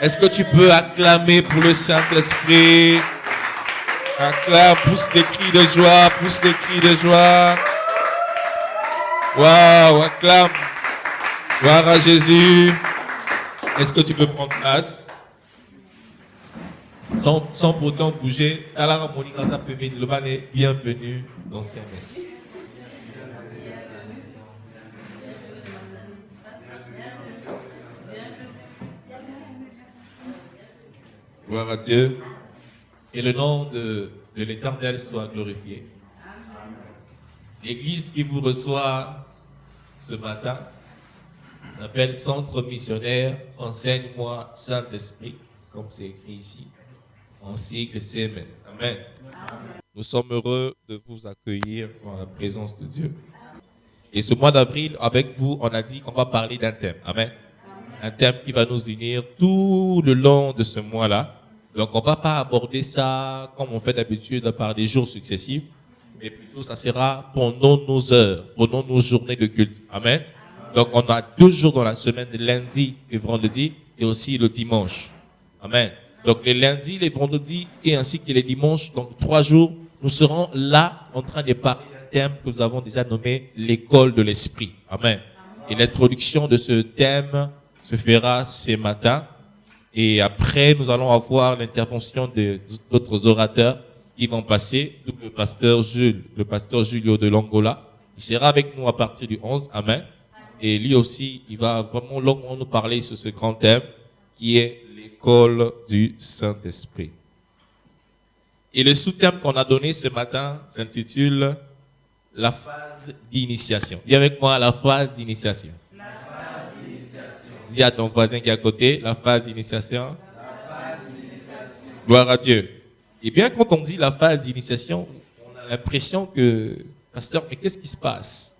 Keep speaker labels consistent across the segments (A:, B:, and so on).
A: Est-ce que tu peux acclamer pour le Saint-Esprit? Acclame, pousse des cris de joie, pousse des cris de joie. Waouh, acclame. Gloire à Jésus. Est-ce que tu peux prendre place? Sans pourtant bouger. Bienvenue dans CMS. Gloire à Dieu. Et le nom de l'Éternel soit glorifié. L'église qui vous reçoit ce matin s'appelle Centre missionnaire Enseigne-moi Saint-Esprit, comme c'est écrit ici, en sigle CMS. Amen. Nous sommes heureux de vous accueillir dans la présence de Dieu. Et ce mois d'avril, avec vous, on a dit qu'on va parler d'un thème. Amen. Un thème qui va nous unir tout le long de ce mois-là. Donc, on ne va pas aborder ça comme on fait d'habitude par des jours successifs, mais plutôt ça sera pendant nos heures, pendant nos journées de culte. Amen. Donc, on a 2 jours dans la semaine, le lundi et vendredi, et aussi le dimanche. Amen. Donc, les lundis, les vendredis et ainsi que les dimanches, donc 3 jours, nous serons là en train de parler d'un thème que nous avons déjà nommé l'école de l'esprit. Amen. Et l'introduction de ce thème se fera ce matin. Et après, nous allons avoir l'intervention d'autres orateurs qui vont passer. Le pasteur Julio de l'Angola, il sera avec nous à partir du 11. Amen. Et lui aussi, il va vraiment longuement nous parler sur ce grand thème qui est l'école du Saint-Esprit. Et le sous-thème qu'on a donné ce matin s'intitule la phase d'initiation. Dis avec moi la phase d'initiation. Dis à ton voisin qui est à côté, la phase d'initiation. Gloire à Dieu. Et bien, quand on dit la phase d'initiation, on a l'impression que, pasteur, mais qu'est-ce qui se passe?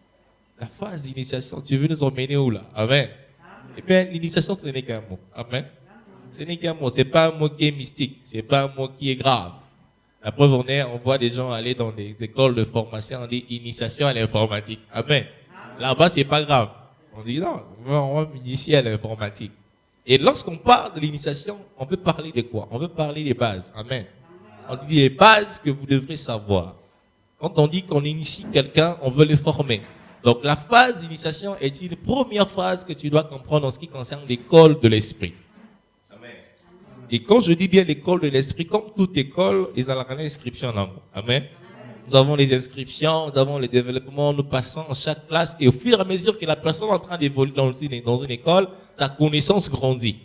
A: La phase d'initiation, tu veux nous emmener où là? Amen. Eh bien, l'initiation, ce n'est qu'un mot. Amen. Ce n'est qu'un mot. Ce n'est pas un mot qui est mystique. Ce n'est pas un mot qui est grave. La preuve, on voit des gens aller dans des écoles de formation, on dit initiation à l'informatique. Amen. Là-bas, ce n'est pas grave. On dit non, on va m'initier à l'informatique. Et lorsqu'on parle de l'initiation, on veut parler de quoi? On veut parler des bases. Amen. On dit les bases que vous devrez savoir. Quand on dit qu'on initie quelqu'un, on veut le former. Donc la phase d'initiation est une première phase que tu dois comprendre en ce qui concerne l'école de l'esprit. Amen. Et quand je dis bien l'école de l'esprit, comme toute école, ils ont une inscription en anglais. Amen. Nous avons les inscriptions, nous avons les développements, nous passons en chaque classe et au fur et à mesure que la personne est en train d'évoluer dans une école, sa connaissance grandit.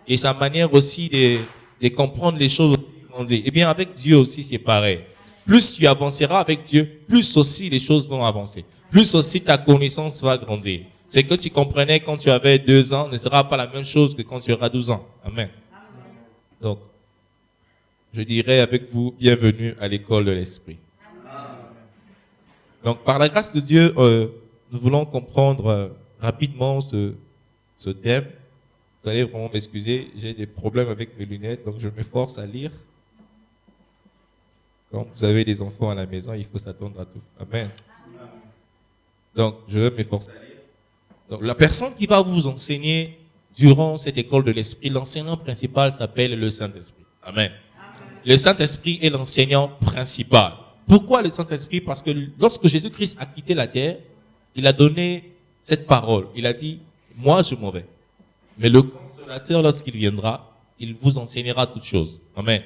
A: Et sa manière aussi de comprendre les choses grandit. Et bien avec Dieu aussi c'est pareil. Plus tu avanceras avec Dieu, plus aussi les choses vont avancer. Plus aussi ta connaissance va grandir. Ce que tu comprenais quand tu avais 2 ans ne sera pas la même chose que quand tu auras 12 ans. Amen. Donc, je dirais avec vous, bienvenue à l'école de l'esprit. Donc, par la grâce de Dieu, nous voulons comprendre rapidement ce thème. Vous allez vraiment m'excuser, j'ai des problèmes avec mes lunettes, donc je m'efforce à lire. Quand vous avez des enfants à la maison, il faut s'attendre à tout. Amen. Donc, je vais m'efforcer à lire. Donc, la personne qui va vous enseigner durant cette école de l'esprit, l'enseignant principal s'appelle le Saint-Esprit. Amen. Le Saint-Esprit est l'enseignant principal. Pourquoi le Saint-Esprit? Parce que lorsque Jésus-Christ a quitté la terre, il a donné cette parole. Il a dit, moi je m'en vais. Mais le consolateur, lorsqu'il viendra, il vous enseignera toutes choses. Amen.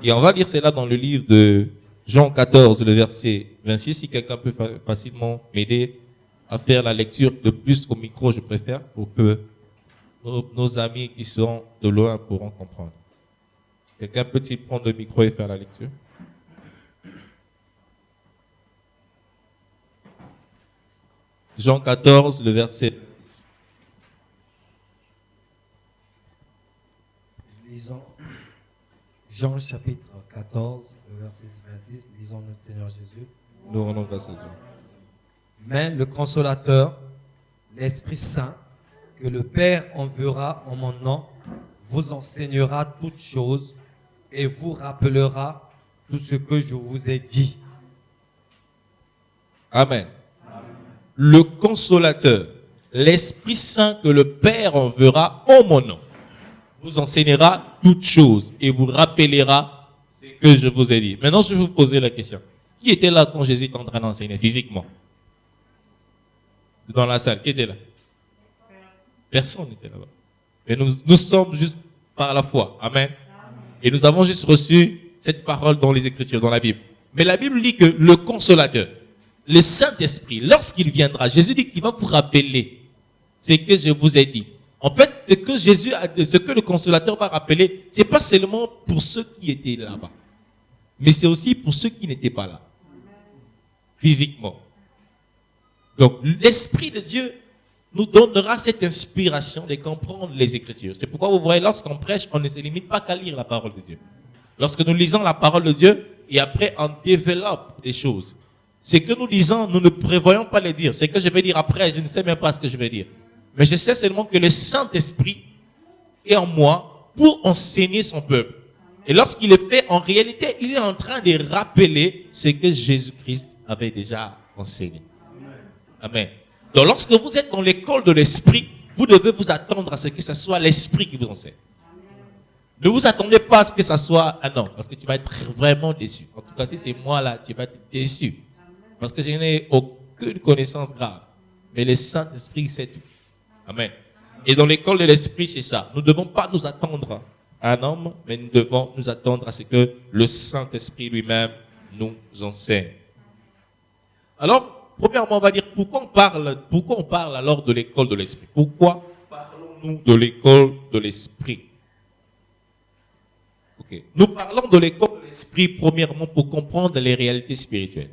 A: Et on va lire cela dans le livre de Jean 14, le verset 26. Si quelqu'un peut facilement m'aider à faire la lecture de plus au micro, je préfère, pour que nos amis qui sont de loin pourront comprendre. Quelqu'un peut-il prendre le micro et faire la lecture? Jean 14, le verset 26.
B: Lisons Jean chapitre 14, le verset 26. Lisons notre Seigneur Jésus.
A: Nous rendons grâce à Dieu.
B: Mais le consolateur, l'Esprit Saint, que le Père enverra en mon nom, vous enseignera toutes choses et vous rappellera tout ce que je vous ai dit.
A: Amen. Le consolateur, l'Esprit Saint que le Père enverra en mon nom. vous enseignera toutes choses et vous rappellera ce que je vous ai dit. Maintenant, je vais vous poser la question. Qui était là quand Jésus était en train d'enseigner physiquement? Dans la salle, qui était là? Personne n'était là-bas. Mais nous sommes juste par la foi. Amen. Et nous avons juste reçu cette parole dans les Écritures, dans la Bible. Mais la Bible dit que le consolateur, le Saint-Esprit, lorsqu'il viendra, Jésus dit qu'il va vous rappeler ce que je vous ai dit. En fait, ce que le consolateur va rappeler, c'est pas seulement pour ceux qui étaient là-bas, mais c'est aussi pour ceux qui n'étaient pas là, physiquement. Donc, l'Esprit de Dieu nous donnera cette inspiration de comprendre les Écritures. C'est pourquoi vous voyez, lorsqu'on prêche, on ne se limite pas qu'à lire la parole de Dieu. Lorsque nous lisons la parole de Dieu, et après on développe des choses. Ce que nous disons, nous ne prévoyons pas les dire. Ce que je vais dire après, je ne sais même pas ce que je vais dire. Mais je sais seulement que le Saint-Esprit est en moi pour enseigner son peuple. Et lorsqu'il est fait, en réalité, il est en train de rappeler ce que Jésus-Christ avait déjà enseigné. Amen. Donc lorsque vous êtes dans l'école de l'Esprit, vous devez vous attendre à ce que ce soit l'Esprit qui vous enseigne. Ne vous attendez pas à ce que ça soit un homme, parce que tu vas être vraiment déçu. En tout cas, si c'est moi là, tu vas être déçu. Parce que je n'ai aucune connaissance grave. Mais le Saint-Esprit, c'est tout. Amen. Et dans l'école de l'Esprit, c'est ça. Nous ne devons pas nous attendre à un homme, mais nous devons nous attendre à ce que le Saint-Esprit lui-même nous enseigne. Alors, premièrement, on va dire pourquoi on parle alors de l'école de l'Esprit. Pourquoi parlons-nous de l'école de l'Esprit? Okay. Nous parlons de l'école de l'Esprit premièrement pour comprendre les réalités spirituelles.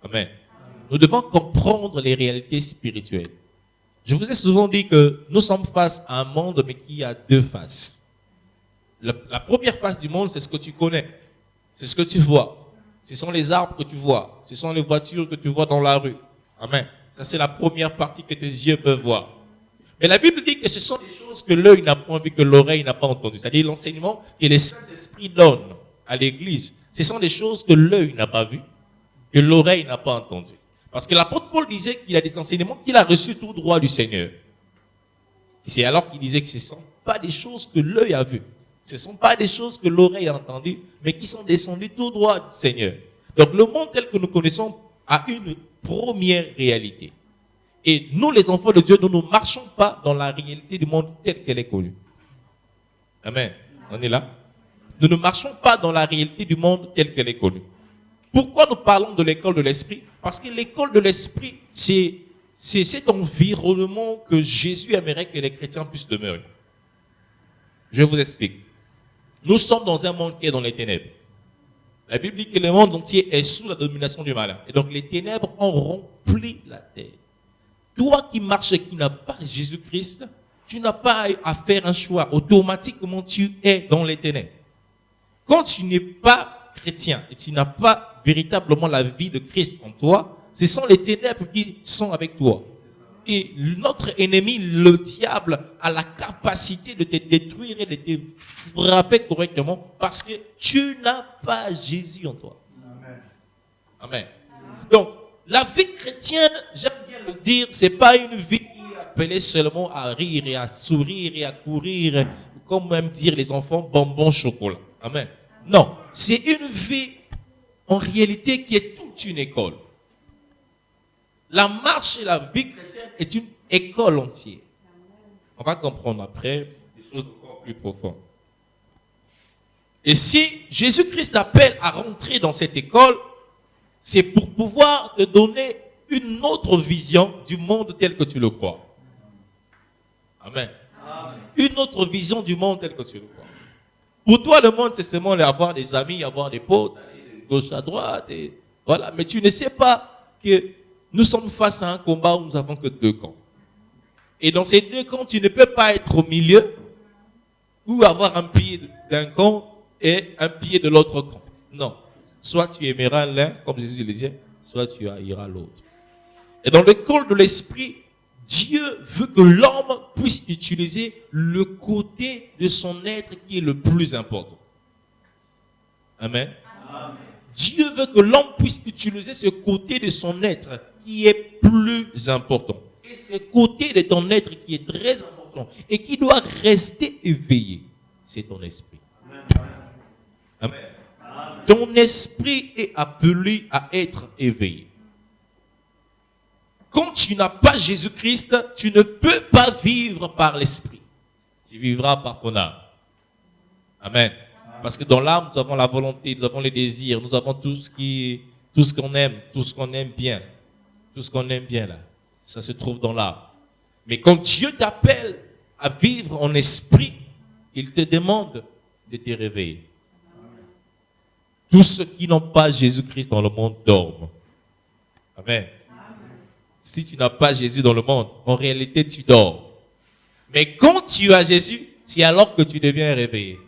A: Amen. Nous devons comprendre les réalités spirituelles. Je vous ai souvent dit que nous sommes face à un monde mais qui a deux faces. La première face du monde, c'est ce que tu connais. C'est ce que tu vois. Ce sont les arbres que tu vois. Ce sont les voitures que tu vois dans la rue. Amen. Ça, c'est la première partie que tes yeux peuvent voir. Mais la Bible dit que ce sont des choses que l'œil n'a pas vu, que l'oreille n'a pas entendu. C'est-à-dire l'enseignement que le Saint-Esprit donne à l'Église. Ce sont des choses que l'œil n'a pas vues, que l'oreille n'a pas entendues. Parce que l'apôtre Paul disait qu'il a des enseignements qu'il a reçus tout droit du Seigneur. Et c'est alors qu'il disait que ce ne sont pas des choses que l'œil a vues. Ce ne sont pas des choses que l'oreille a entendues, mais qui sont descendues tout droit du Seigneur. Donc le monde tel que nous connaissons a une première réalité. Et nous, les enfants de Dieu, nous ne marchons pas dans la réalité du monde telle qu'elle est connue. Amen. On est là? Nous ne marchons pas dans la réalité du monde telle qu'elle est connue. Pourquoi nous parlons de l'école de l'Esprit? Parce que l'école de l'Esprit, c'est cet environnement que Jésus aimerait que les chrétiens puissent demeurer. Je vous explique. Nous sommes dans un monde qui est dans les ténèbres. La Bible dit que le monde entier est sous la domination du malin. Et donc les ténèbres ont rempli la terre. Toi qui marches et qui n'as pas Jésus-Christ, tu n'as pas à faire un choix. Automatiquement, tu es dans les ténèbres. Quand tu n'es pas chrétien et tu n'as pas véritablement la vie de Christ en toi, ce sont les ténèbres qui sont avec toi. Et notre ennemi, le diable, a la capacité de te détruire et de te frapper correctement parce que tu n'as pas Jésus en toi. Amen. Amen. Donc, la vie chrétienne, j'aime bien le dire, c'est pas une vie qui est appelée seulement à rire et à sourire et à courir, comme même dire les enfants, bonbons chocolat. Amen. Non, c'est une vie en réalité qui est toute une école. La marche et la vie chrétienne est une école entière. On va comprendre après des choses encore plus profondes. Et si Jésus-Christ t'appelle à rentrer dans cette école, c'est pour pouvoir te donner une autre vision du monde tel que tu le crois. Amen. Amen. Une autre vision du monde tel que tu le crois. Pour toi, le monde, c'est seulement avoir des amis, avoir des potes, aller de gauche à droite, et voilà. Mais tu ne sais pas que nous sommes face à un combat où nous n'avons que deux camps. Et dans ces deux camps, tu ne peux pas être au milieu ou avoir un pied d'un camp et un pied de l'autre camp. Non. Soit tu aimeras l'un, comme Jésus le disait, soit tu haïras l'autre. Et dans l'école de l'Esprit, Dieu veut que l'homme puisse utiliser le côté de son être qui est le plus important. Amen. Amen. Dieu veut que l'homme puisse utiliser ce côté de son être qui est plus important. Et ce côté de ton être qui est très important et qui doit rester éveillé. c'est ton esprit. Amen. Ton esprit est appelé à être éveillé. Quand tu n'as pas Jésus-Christ, tu ne peux pas vivre par l'esprit. Tu vivras par ton âme. Amen. Parce que dans l'âme, nous avons la volonté, nous avons les désirs, nous avons tout ce qu'on aime, tout ce qu'on aime bien. Tout ce qu'on aime bien là, ça se trouve dans l'âme. Mais quand Dieu t'appelle à vivre en esprit, il te demande de te réveiller. Tous ceux qui n'ont pas Jésus-Christ dans le monde dorment. Amen. Si tu n'as pas Jésus dans le monde, en réalité, tu dors. Mais quand tu as Jésus, c'est alors que tu deviens réveillé.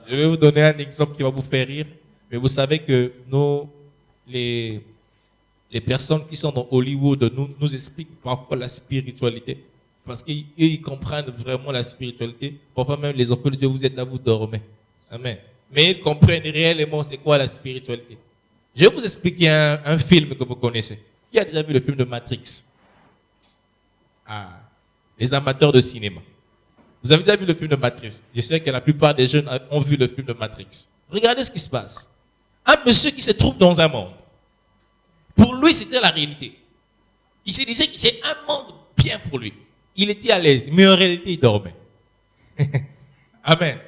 A: Je vais vous donner un exemple qui va vous faire rire. Mais vous savez que les personnes qui sont dans Hollywood nous expliquent parfois la spiritualité. Parce qu'ils comprennent vraiment la spiritualité. Parfois même les enfants de Dieu, vous êtes là, vous dormez. Amen. Mais ils comprennent réellement c'est quoi la spiritualité. Je vais vous expliquer un film que vous connaissez. Qui a déjà vu le film de Matrix? Les amateurs de cinéma. Vous avez déjà vu le film de Matrix? Je sais que la plupart des jeunes ont vu le film de Matrix. Regardez ce qui se passe. Un monsieur qui se trouve dans un monde. Pour lui, c'était la réalité. Il se disait que c'est un monde bien pour lui. Il était à l'aise, mais en réalité, il dormait. Amen.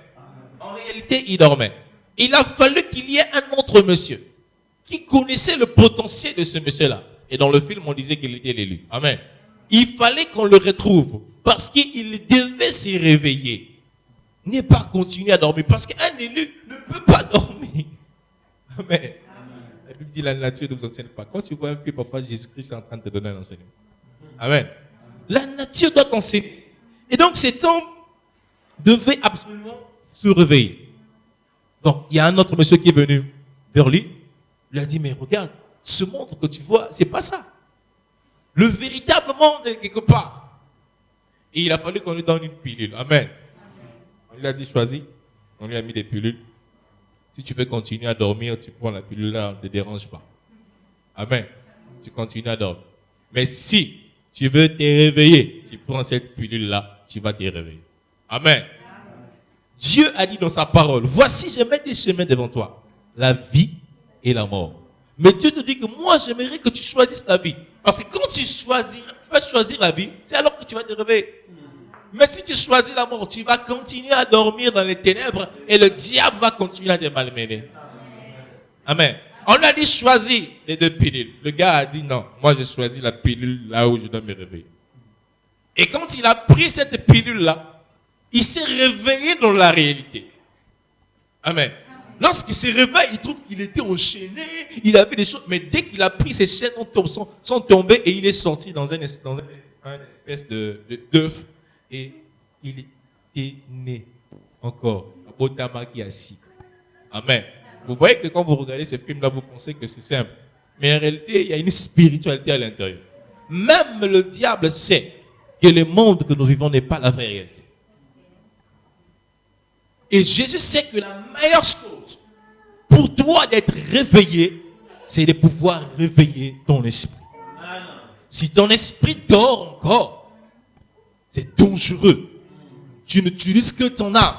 A: En réalité, il dormait. Il a fallu qu'il y ait un autre monsieur qui connaissait le potentiel de ce monsieur-là. Et dans le film, on disait qu'il était l'élu. Amen. Il fallait qu'on le retrouve parce qu'il devait se réveiller. Ne pas continuer à dormir parce qu'un élu ne peut pas dormir. Amen. La Bible dit la nature ne vous enseigne pas. Quand tu vois un film, papa, Jésus-Christ est en train de te donner un enseignement. Amen. La nature doit t'enseigner. Et donc cet homme devait absolument se réveiller. Donc il y a un autre monsieur qui est venu vers lui. Il lui a dit, mais regarde, ce monde que tu vois, c'est pas ça. Le véritable monde est quelque part. Et il a fallu qu'on lui donne une pilule. Amen. On lui a dit, choisis. On lui a mis des pilules. Si tu veux continuer à dormir, tu prends la pilule là, on ne te dérange pas. Amen. Tu continues à dormir. Mais si tu veux te réveiller, tu prends cette pilule là, tu vas te réveiller. Amen. Dieu a dit dans sa parole, voici je mets des chemins devant toi, la vie et la mort. Mais Dieu te dit que moi j'aimerais que tu choisisses la vie. Parce que quand tu vas choisir la vie, c'est alors que tu vas te réveiller. Mais si tu choisis la mort, tu vas continuer à dormir dans les ténèbres et le diable va continuer à te malmener. Amen. On lui a dit choisis les deux pilules. Le gars a dit non, moi j'ai choisi la pilule là où je dois me réveiller. Et quand il a pris cette pilule-là, il s'est réveillé dans la réalité. Amen. Lorsqu'il s'est réveillé, il trouve qu'il était enchaîné, il avait des choses, mais dès qu'il a pris ses chaînes sont tombées et il est sorti dans une espèce d'œuf et il est né encore. Amen. Vous voyez que quand vous regardez ce film-là, vous pensez que c'est simple. Mais en réalité, il y a une spiritualité à l'intérieur. Même le diable sait que le monde que nous vivons n'est pas la vraie réalité. Et Jésus sait que la meilleure chose pour toi d'être réveillé, c'est de pouvoir réveiller ton esprit. Si ton esprit dort encore, c'est dangereux. Tu n'utilises que ton âme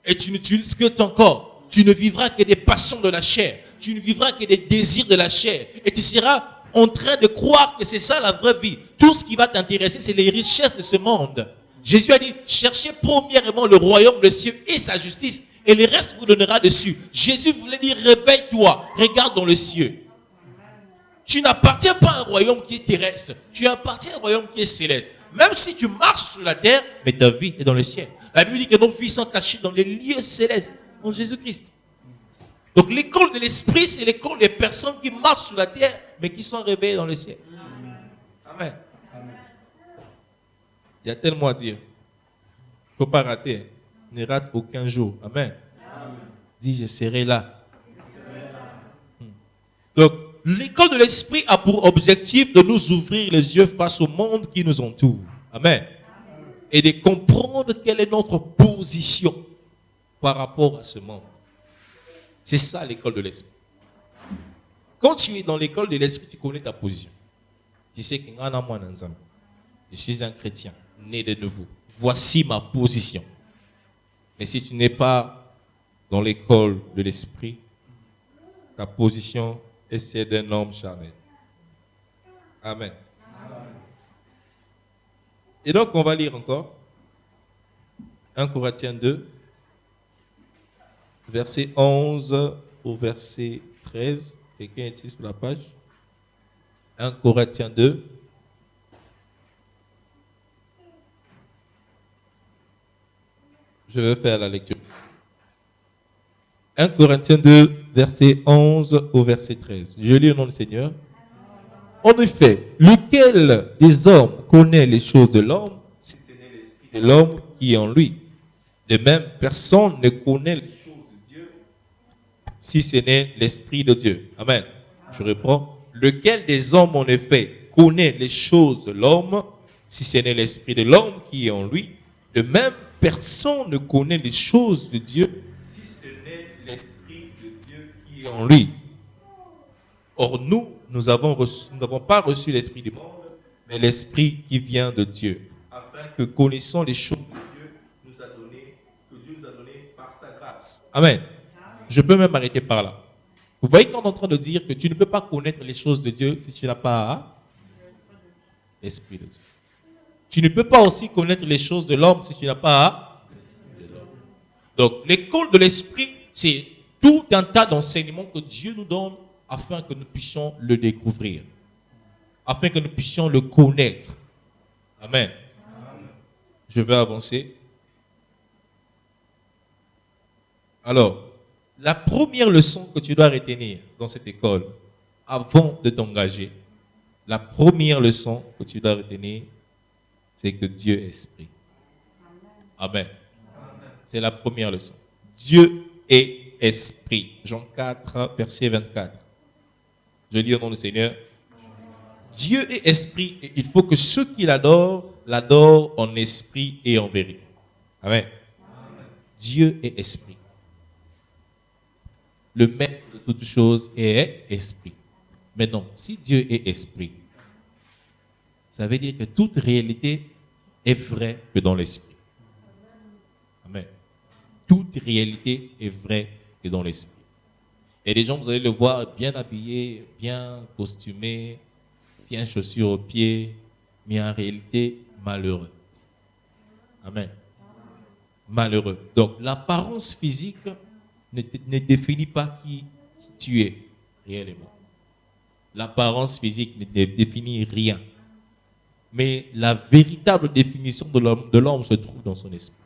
A: et tu n'utilises que ton corps. Tu ne vivras que des passions de la chair. Tu ne vivras que des désirs de la chair. Et tu seras en train de croire que c'est ça la vraie vie. Tout ce qui va t'intéresser, c'est les richesses de ce monde. Jésus a dit, cherchez premièrement le royaume des cieux et sa justice, et le reste vous donnera dessus. Jésus voulait dire, réveille-toi, regarde dans le ciel. Tu n'appartiens pas à un royaume qui est terrestre, tu appartiens à un royaume qui est céleste. Même si tu marches sur la terre, mais ta vie est dans le ciel. La Bible dit que nos vies sont cachées dans les lieux célestes, en Jésus-Christ. Donc l'école de l'esprit, c'est l'école des personnes qui marchent sur la terre, mais qui sont réveillées dans le ciel. Amen. Il y a tellement à dire. Il ne faut pas rater. Ne rate aucun jour. Amen. Dis, je serai là. Donc, l'école de l'esprit a pour objectif de nous ouvrir les yeux face au monde qui nous entoure. Amen. Et de comprendre quelle est notre position par rapport à ce monde. C'est ça l'école de l'esprit. Quand tu es dans l'école de l'esprit, tu connais ta position. Tu sais que je suis un chrétien, né de nouveau. Voici ma position. Mais si tu n'es pas dans l'école de l'esprit, ta position est celle d'un homme charnel. Amen. Et donc, on va lire encore 1 Corinthiens 2, verset 11 au verset 13. Quelqu'un est-il sur la page? 1 Corinthiens 2. Je vais faire la lecture. 1 Corinthiens 2, verset 11 au verset 13. Je lis au nom du Seigneur. En effet, lequel des hommes connaît les choses de l'homme, si ce n'est l'esprit de l'homme qui est en lui? De même, personne ne connaît les choses de Dieu, si ce n'est l'esprit de Dieu. Amen. Je reprends. Lequel des hommes, en effet, connaît les choses de l'homme, si ce n'est l'esprit de l'homme qui est en lui? De même, personne ne connaît les choses de Dieu, si ce n'est l'esprit de Dieu qui est en lui. Or, nous n'avons pas reçu l'esprit du monde, mais l'esprit qui vient de Dieu, afin que connaissant les choses que Dieu nous a données par sa grâce. Amen. Je peux même m'arrêter par là. Vous voyez qu'on est en train de dire que tu ne peux pas connaître les choses de Dieu si tu n'as pas l'esprit de Dieu. Tu ne peux pas aussi connaître les choses de l'homme si tu n'as pas de l'homme. Donc, l'école de l'esprit, c'est tout un tas d'enseignements que Dieu nous donne afin que nous puissions le découvrir, afin que nous puissions le connaître. Amen. Je vais avancer. Alors, la première leçon que tu dois retenir dans cette école, avant de t'engager, la première leçon que tu dois retenir, c'est que Dieu est esprit. Amen. C'est la première leçon. Dieu est esprit. Jean 4, verset 24. Je lis au nom du Seigneur. Dieu est esprit et il faut que ceux qui l'adorent en esprit et en vérité. Amen. Dieu est esprit. Le maître de toutes choses est esprit. Maintenant, si Dieu est esprit, ça veut dire que toute réalité est vraie que dans l'esprit. Amen. Toute réalité est vraie que dans l'esprit. Et les gens, vous allez le voir bien habillés, bien costumés, bien chaussures aux pieds, mais en réalité, malheureux. Amen. Malheureux. Donc, l'apparence physique ne définit pas qui tu es réellement. L'apparence physique ne définit rien. Mais la véritable définition de l'homme se trouve dans son esprit.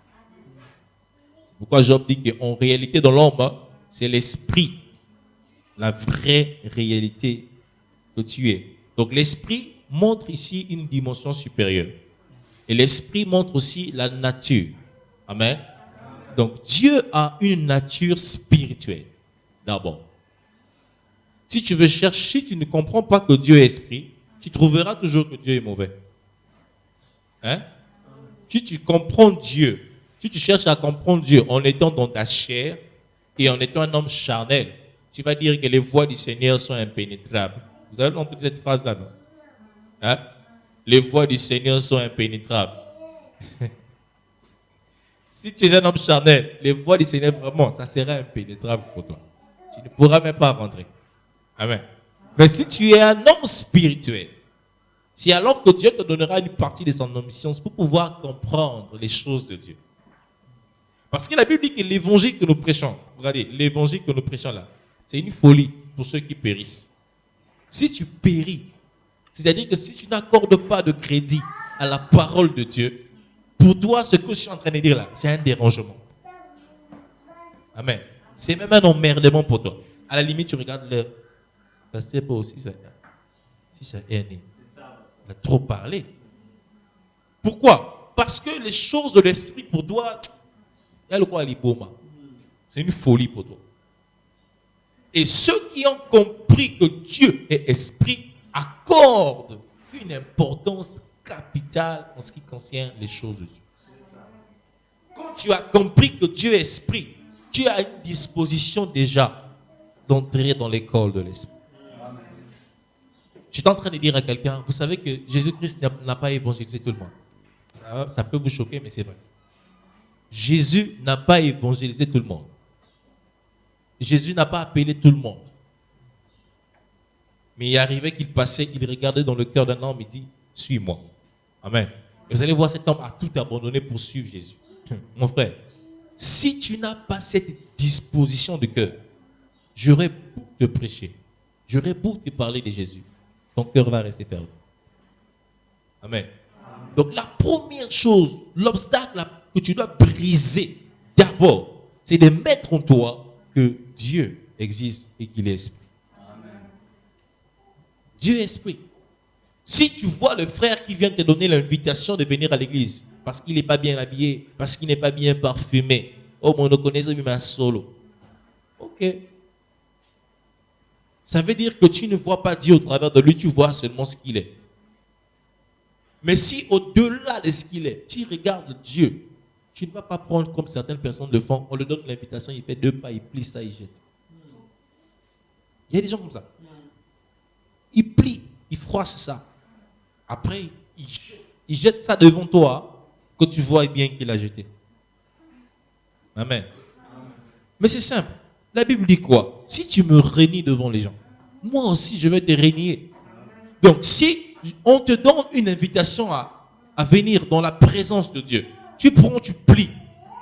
A: C'est pourquoi Job dit qu'en réalité, dans l'homme, c'est l'esprit, la vraie réalité que tu es. Donc l'esprit montre ici une dimension supérieure. Et l'esprit montre aussi la nature. Amen. Donc Dieu a une nature spirituelle, d'abord. Si tu veux chercher, si tu ne comprends pas que Dieu est esprit, tu trouveras toujours que Dieu est mauvais. Hein? Si tu comprends Dieu, si tu cherches à comprendre Dieu en étant dans ta chair et en étant un homme charnel, tu vas dire que les voies du Seigneur sont impénétrables. Vous avez entendu cette phrase-là, non? Hein? Les voies du Seigneur sont impénétrables. Si tu es un homme charnel, les voies du Seigneur, vraiment, ça sera impénétrable pour toi. Tu ne pourras même pas rentrer. Amen. Mais si tu es un homme spirituel, c'est alors que Dieu te donnera une partie de son omniscience pour pouvoir comprendre les choses de Dieu. Parce que la Bible dit que l'évangile que nous prêchons, regardez, l'évangile que nous prêchons là, c'est une folie pour ceux qui périssent. Si tu péris, c'est-à-dire que si tu n'accordes pas de crédit à la parole de Dieu, pour toi, ce que je suis en train de dire là, c'est un dérangement. Amen. C'est même un emmerdement pour toi. À la limite, tu regardes l'heure. Pasteur pas aussi, si ça est né. Il a trop parlé. Pourquoi? Parce que les choses de l'esprit pour toi, il y a le quoi à l'hypoma. C'est une folie pour toi. Et ceux qui ont compris que Dieu est esprit accordent une importance capitale en ce qui concerne les choses de Dieu. Quand tu as compris que Dieu est esprit, tu as une disposition déjà d'entrer dans l'école de l'esprit. Je suis en train de dire à quelqu'un, vous savez que Jésus-Christ n'a pas évangélisé tout le monde. Ça peut vous choquer, mais c'est vrai. Jésus n'a pas évangélisé tout le monde. Jésus n'a pas appelé tout le monde. Mais il arrivait qu'il passait, il regardait dans le cœur d'un homme, il dit, suis-moi. Amen. Et vous allez voir, cet homme a tout abandonné pour suivre Jésus. Mon frère, si tu n'as pas cette disposition de cœur, j'aurais beau te prêcher, j'aurais beau te parler de Jésus, ton cœur va rester fermé. Amen. Donc la première chose, l'obstacle que tu dois briser d'abord, c'est de mettre en toi que Dieu existe et qu'il est esprit. Amen. Dieu est esprit. Si tu vois le frère qui vient te donner l'invitation de venir à l'église, parce qu'il n'est pas bien habillé, parce qu'il n'est pas bien parfumé, oh mon connaisseur, il m'a solo. Ok. Ça veut dire que tu ne vois pas Dieu au travers de lui, tu vois seulement ce qu'il est. Mais si au-delà de ce qu'il est, tu regardes Dieu, tu ne vas pas prendre comme certaines personnes le font. On lui donne l'invitation, il fait 2 pas, il plie ça, il jette. Il y a des gens comme ça. Il plie, il froisse ça. Après, il jette ça devant toi, que tu vois bien qu'il a jeté. Amen. Mais c'est simple. La Bible dit quoi? Si tu me renies devant les gens, moi aussi je vais te renier. Donc si on te donne une invitation à venir dans la présence de Dieu, tu prends, tu plies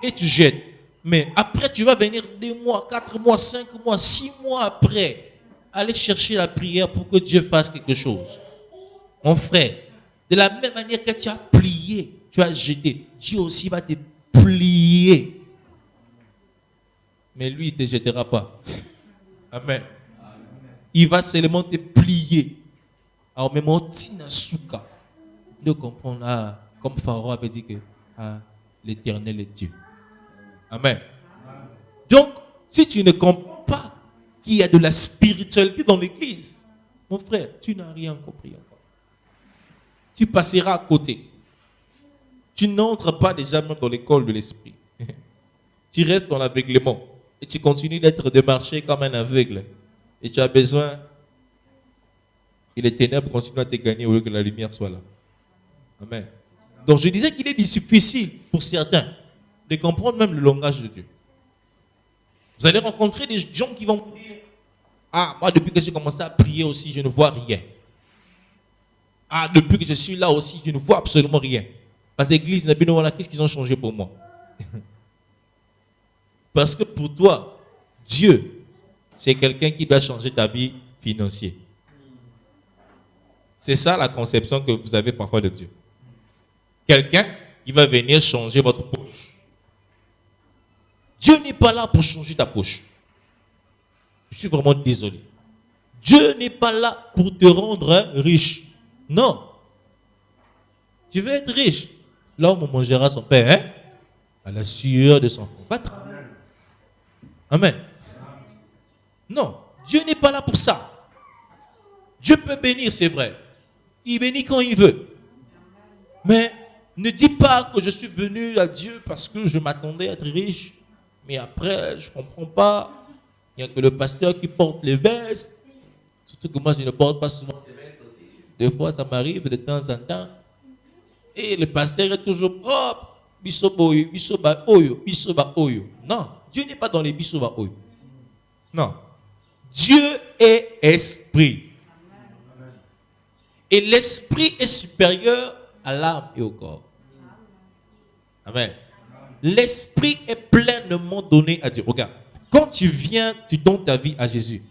A: et tu jettes. Mais après, tu vas venir 2 mois, 4 mois, 5 mois, 6 mois après, aller chercher la prière pour que Dieu fasse quelque chose. Mon frère, de la même manière que tu as plié, tu as jeté, Dieu aussi va te plier. Mais lui, il ne te jettera pas. Amen. Il va seulement te plier. Alors, même Tina Souka, de comprendre, comme Pharaon avait dit que l'Éternel est Dieu. Amen. Donc, si tu ne comprends pas qu'il y a de la spiritualité dans l'église, mon frère, tu n'as rien compris encore. Tu passeras à côté. Tu n'entres pas déjà même dans l'école de l'esprit. Tu restes dans l'aveuglement et tu continues d'être démarché comme un aveugle. Et tu as besoin que les ténèbres continuent à te gagner au lieu que la lumière soit là. Amen. Donc je disais qu'il est difficile pour certains de comprendre même le langage de Dieu. Vous allez rencontrer des gens qui vont vous dire, moi depuis que j'ai commencé à prier aussi, je ne vois rien. Depuis que je suis là aussi, je ne vois absolument rien. Parce que l'église, qu'est-ce qu'ils ont changé pour moi? Parce que pour toi, Dieu, c'est quelqu'un qui doit changer ta vie financière. C'est ça la conception que vous avez parfois de Dieu. Quelqu'un qui va venir changer votre poche. Dieu n'est pas là pour changer ta poche. Je suis vraiment désolé. Dieu n'est pas là pour te rendre riche. Non. Tu veux être riche. L'homme mangera son pain, à la sueur de son front. Amen. Non. Dieu n'est pas là pour ça. Dieu peut bénir, c'est vrai. Il bénit quand il veut. Mais ne dis pas que je suis venu à Dieu parce que je m'attendais à être riche. Mais après, je ne comprends pas. Il n'y a que le pasteur qui porte les vestes. Surtout que moi, je ne porte pas souvent ces vestes aussi. Des fois, ça m'arrive de temps en temps. Et le pasteur est toujours propre. Bisoba oyo, bisoba oyo. Non, Dieu n'est pas dans les bisoba oyo. Non. Dieu est esprit. Et l'esprit est supérieur à l'âme et au corps. Amen. L'esprit est pleinement donné à Dieu. Regarde, quand tu viens, tu donnes ta vie à Jésus.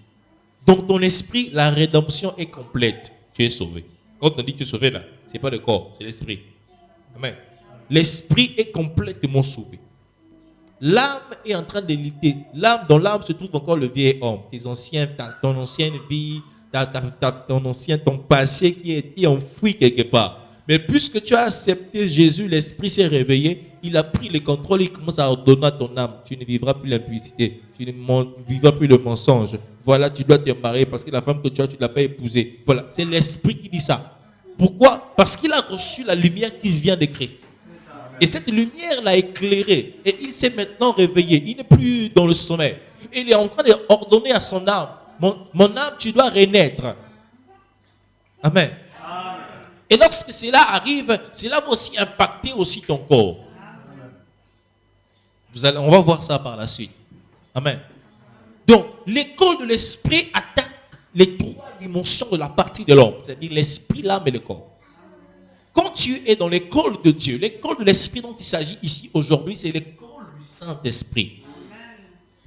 A: Dans ton esprit, la rédemption est complète. Tu es sauvé. Quand on dit que tu es sauvé là, ce n'est pas le corps, c'est l'esprit. Amen. L'esprit est complètement sauvé. L'âme est en train de lutter. Dans l'âme se trouve encore le vieil homme. Ton ancienne vie, ton passé qui est enfoui quelque part. Mais puisque tu as accepté Jésus, l'esprit s'est réveillé, il a pris le contrôle, il commence à ordonner à ton âme. Tu ne vivras plus l'impudicité, tu ne vivras plus le mensonge. Voilà, tu dois te marier parce que la femme que tu as, tu ne l'as pas épousée. Voilà, c'est l'esprit qui dit ça. Pourquoi? Parce qu'il a reçu la lumière qu'il vient de créer. Et cette lumière l'a éclairé. Et il s'est maintenant réveillé. Il n'est plus dans le sommeil. Et il est en train d'ordonner à son âme. Mon âme, tu dois renaître. Amen. Et lorsque cela arrive, cela va aussi impacter aussi ton corps. On va voir ça par la suite. Amen. Donc, l'école de l'esprit attaque les trois dimensions de la partie de l'homme, c'est-à-dire l'esprit, l'âme et le corps. Quand tu es dans l'école de Dieu, l'école de l'esprit dont il s'agit ici aujourd'hui, c'est l'école du Saint-Esprit.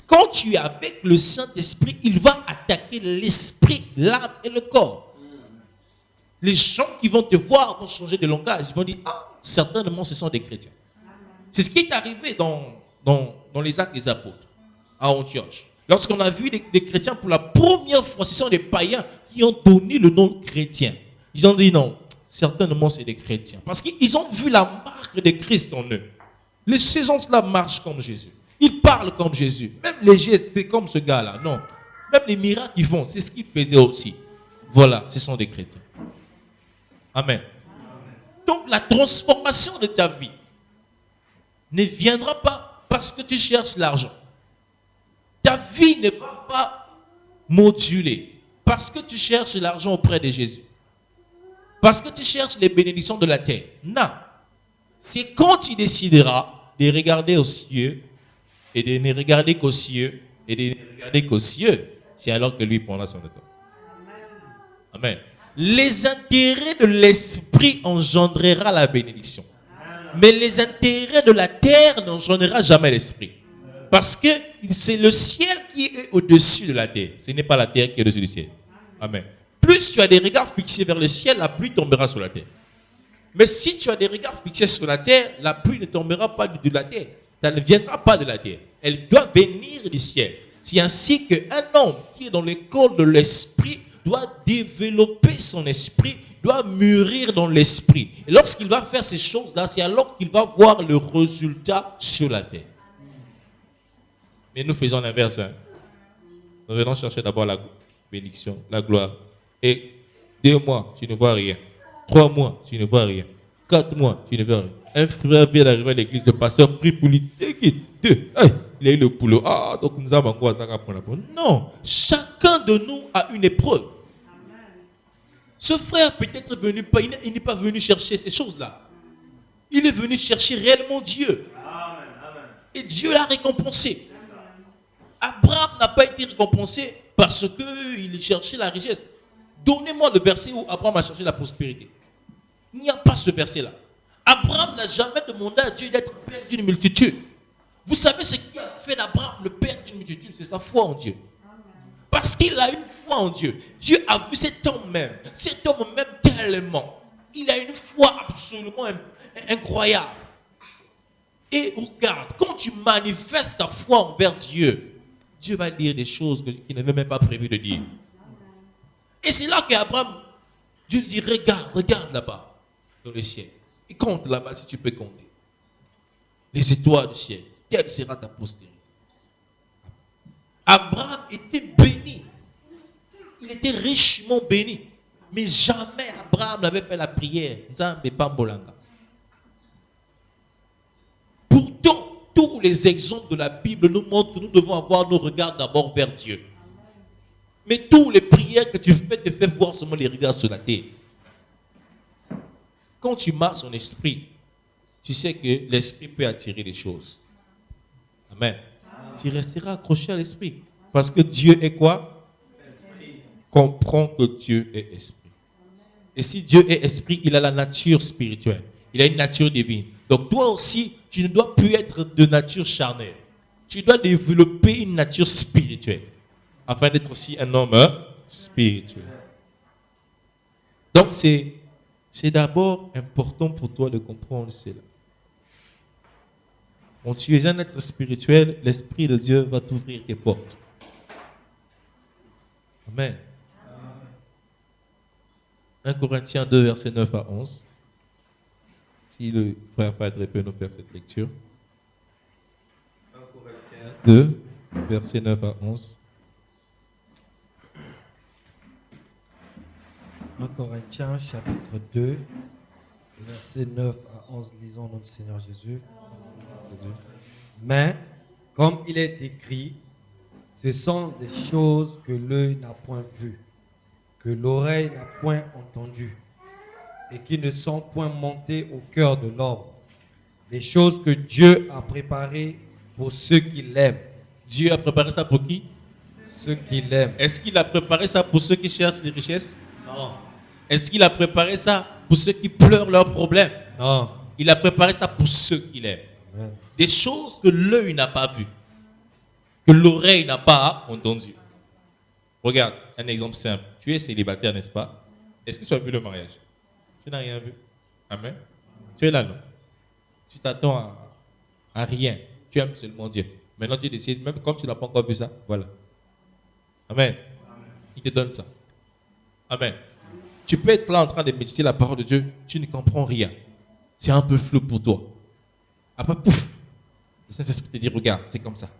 A: Quand tu es avec le Saint-Esprit, il va attaquer l'esprit, l'âme et le corps. Les gens qui vont te voir vont changer de langage. Ils vont dire, ah, certainement ce sont des chrétiens. C'est ce qui est arrivé dans les actes des apôtres à Antioche. Lorsqu'on a vu des chrétiens pour la première fois, ce sont des païens qui ont donné le nom chrétien. Ils ont dit non, certainement c'est des chrétiens. Parce qu'ils ont vu la marque de Christ en eux. Ces gens-là marchent comme Jésus. Ils parlent comme Jésus. Même les gestes, c'est comme ce gars-là. Non. Même les miracles qu'ils font, c'est ce qu'ils faisaient aussi. Voilà, ce sont des chrétiens. Amen. Donc la transformation de ta vie ne viendra pas parce que tu cherches l'argent. Ta vie ne va pas moduler parce que tu cherches l'argent auprès de Jésus. Parce que tu cherches les bénédictions de la terre. Non. C'est quand tu décideras de regarder aux cieux et de ne regarder qu'aux cieux et de ne regarder qu'aux cieux, c'est alors que lui prendra son temps. Amen. Les intérêts de l'esprit engendrera la bénédiction. Mais les intérêts de la terre n'engendrera jamais l'esprit. Parce que c'est le ciel qui est au-dessus de la terre. Ce n'est pas la terre qui est au-dessus du ciel. Amen. Plus tu as des regards fixés vers le ciel, la pluie tombera sur la terre. Mais si tu as des regards fixés sur la terre, la pluie ne tombera pas de la terre. Ça ne viendra pas de la terre. Elle doit venir du ciel. C'est ainsi qu'un homme qui est dans l'école de l'esprit doit développer son esprit, doit mûrir dans l'esprit. Et lorsqu'il va faire ces choses-là, c'est alors qu'il va voir le résultat sur la terre. Mais nous faisons l'inverse. Hein. Nous venons chercher d'abord la bénédiction, la gloire. Et 2 mois, tu ne vois rien. 3 mois, tu ne vois rien. 4 mois, tu ne vois rien. Un frère vient d'arriver à l'église, le pasteur prie pour lui. 2, il a eu le boulot. Ah, donc nous avons quoi ça pour la bonne. Non, chacun de nous a une épreuve. Ce frère peut-être venu, il n'est pas venu chercher ces choses-là. Il est venu chercher réellement Dieu. Et Dieu l'a récompensé. Abraham n'a pas été récompensé parce qu'il cherchait la richesse. Donnez-moi le verset où Abraham a cherché la prospérité. Il n'y a pas ce verset-là. Abraham n'a jamais demandé à Dieu d'être père d'une multitude. Vous savez ce qui a fait d'Abraham le père d'une multitude? C'est sa foi en Dieu. Parce qu'il a une foi en Dieu. Dieu a vu cet homme même tellement. Il a une foi absolument incroyable. Et regarde, quand tu manifestes ta foi envers Dieu, Dieu va dire des choses qu'il n'avait même pas prévu de dire. Et c'est là qu'Abraham, Dieu lui dit, regarde là-bas, dans le ciel. Et compte là-bas si tu peux compter. Les étoiles du ciel. Quelle sera ta postérité? Abraham était béni. Il était richement béni. Mais jamais Abraham n'avait fait la prière. Pourtant, tous les exemples de la Bible nous montrent que nous devons avoir nos regards d'abord vers Dieu. Mais tous les prières que tu fais te font voir seulement les regards sur la terre. Quand tu marches en esprit, tu sais que l'esprit peut attirer les choses. Amen. Tu resteras accroché à l'esprit. Parce que Dieu est quoi? Esprit. Comprends que Dieu est esprit. Et si Dieu est esprit, il a la nature spirituelle. Il a une nature divine. Donc toi aussi, tu ne dois plus être de nature charnelle. Tu dois développer une nature spirituelle. Afin d'être aussi un homme spirituel. Donc c'est d'abord important pour toi de comprendre cela. Quand tu es un être spirituel, l'Esprit de Dieu va t'ouvrir tes portes. Amen. 1 Corinthiens 2, versets 9 à 11. Si le frère Padre peut nous faire cette lecture. 1 Corinthiens 2, versets 9 à 11.
B: 1 Corinthiens chapitre 2, versets 9 à 11, lisons notre Seigneur Jésus. Mais, comme il est écrit, ce sont des choses que l'œil n'a point vues, que l'oreille n'a point entendues, et qui ne sont point montées au cœur de l'homme. Des choses que Dieu a préparées pour ceux qui l'aiment.
A: Dieu a préparé ça pour qui?
B: Ceux qui l'aiment.
A: Est-ce qu'il a préparé ça pour ceux qui cherchent des richesses?
B: Non.
A: Est-ce qu'il a préparé ça pour ceux qui pleurent leurs problèmes?
B: Non.
A: Il a préparé ça pour ceux qui l'aiment.
B: Amen.
A: Des choses que l'œil n'a pas vues, que l'oreille n'a pas entendues. Regarde, un exemple simple. Tu es célibataire, n'est-ce pas? Est-ce que tu as vu le mariage? Tu n'as rien vu. Amen. Tu es là, non? Tu t'attends à rien. Tu aimes seulement Dieu. Maintenant, Dieu décide, même comme tu n'as pas encore vu ça, voilà. Amen. Il te donne ça. Amen. Tu peux être là en train de méditer la parole de Dieu, tu ne comprends rien. C'est un peu flou pour toi. Après, pouf, le Saint-Esprit te dit, regarde, c'est comme ça.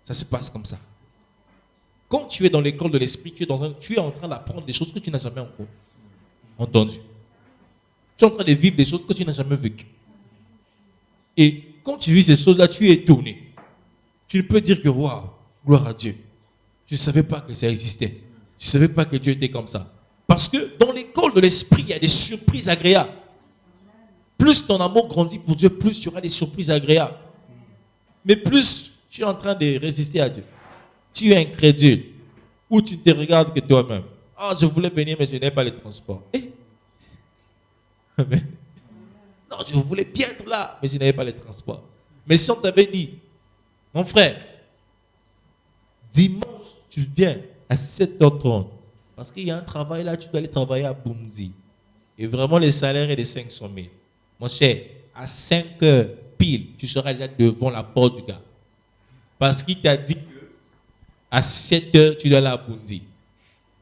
A: Ça se passe comme ça. Quand tu es dans l'école de l'esprit, tu es en train d'apprendre des choses que tu n'as jamais encore entendues. Tu es en train de vivre des choses que tu n'as jamais vécues. Et quand tu vis ces choses-là, tu es étonné. Tu ne peux dire que, waouh, gloire à Dieu. Je ne savais pas que ça existait. Je ne savais pas que Dieu était comme ça. Parce que dans l'école de l'esprit, il y a des surprises agréables. Plus ton amour grandit pour Dieu, plus tu auras des surprises agréables. Mais plus tu es en train de résister à Dieu. Tu es incrédule. Ou tu te regardes que toi-même. Ah, je voulais venir, mais je n'ai pas les transports. Non, je voulais bien être là, mais je n'avais pas les transports. Mais si on t'avait dit, mon frère, dimanche, tu viens à 7h30, parce qu'il y a un travail là, tu dois aller travailler à Bunzi. Et vraiment, le salaire est de 500 000. Mon cher, à 5h pile, tu seras déjà devant la porte du gars. Parce qu'il t'a dit qu'à 7h, tu dois aller à Bunzi.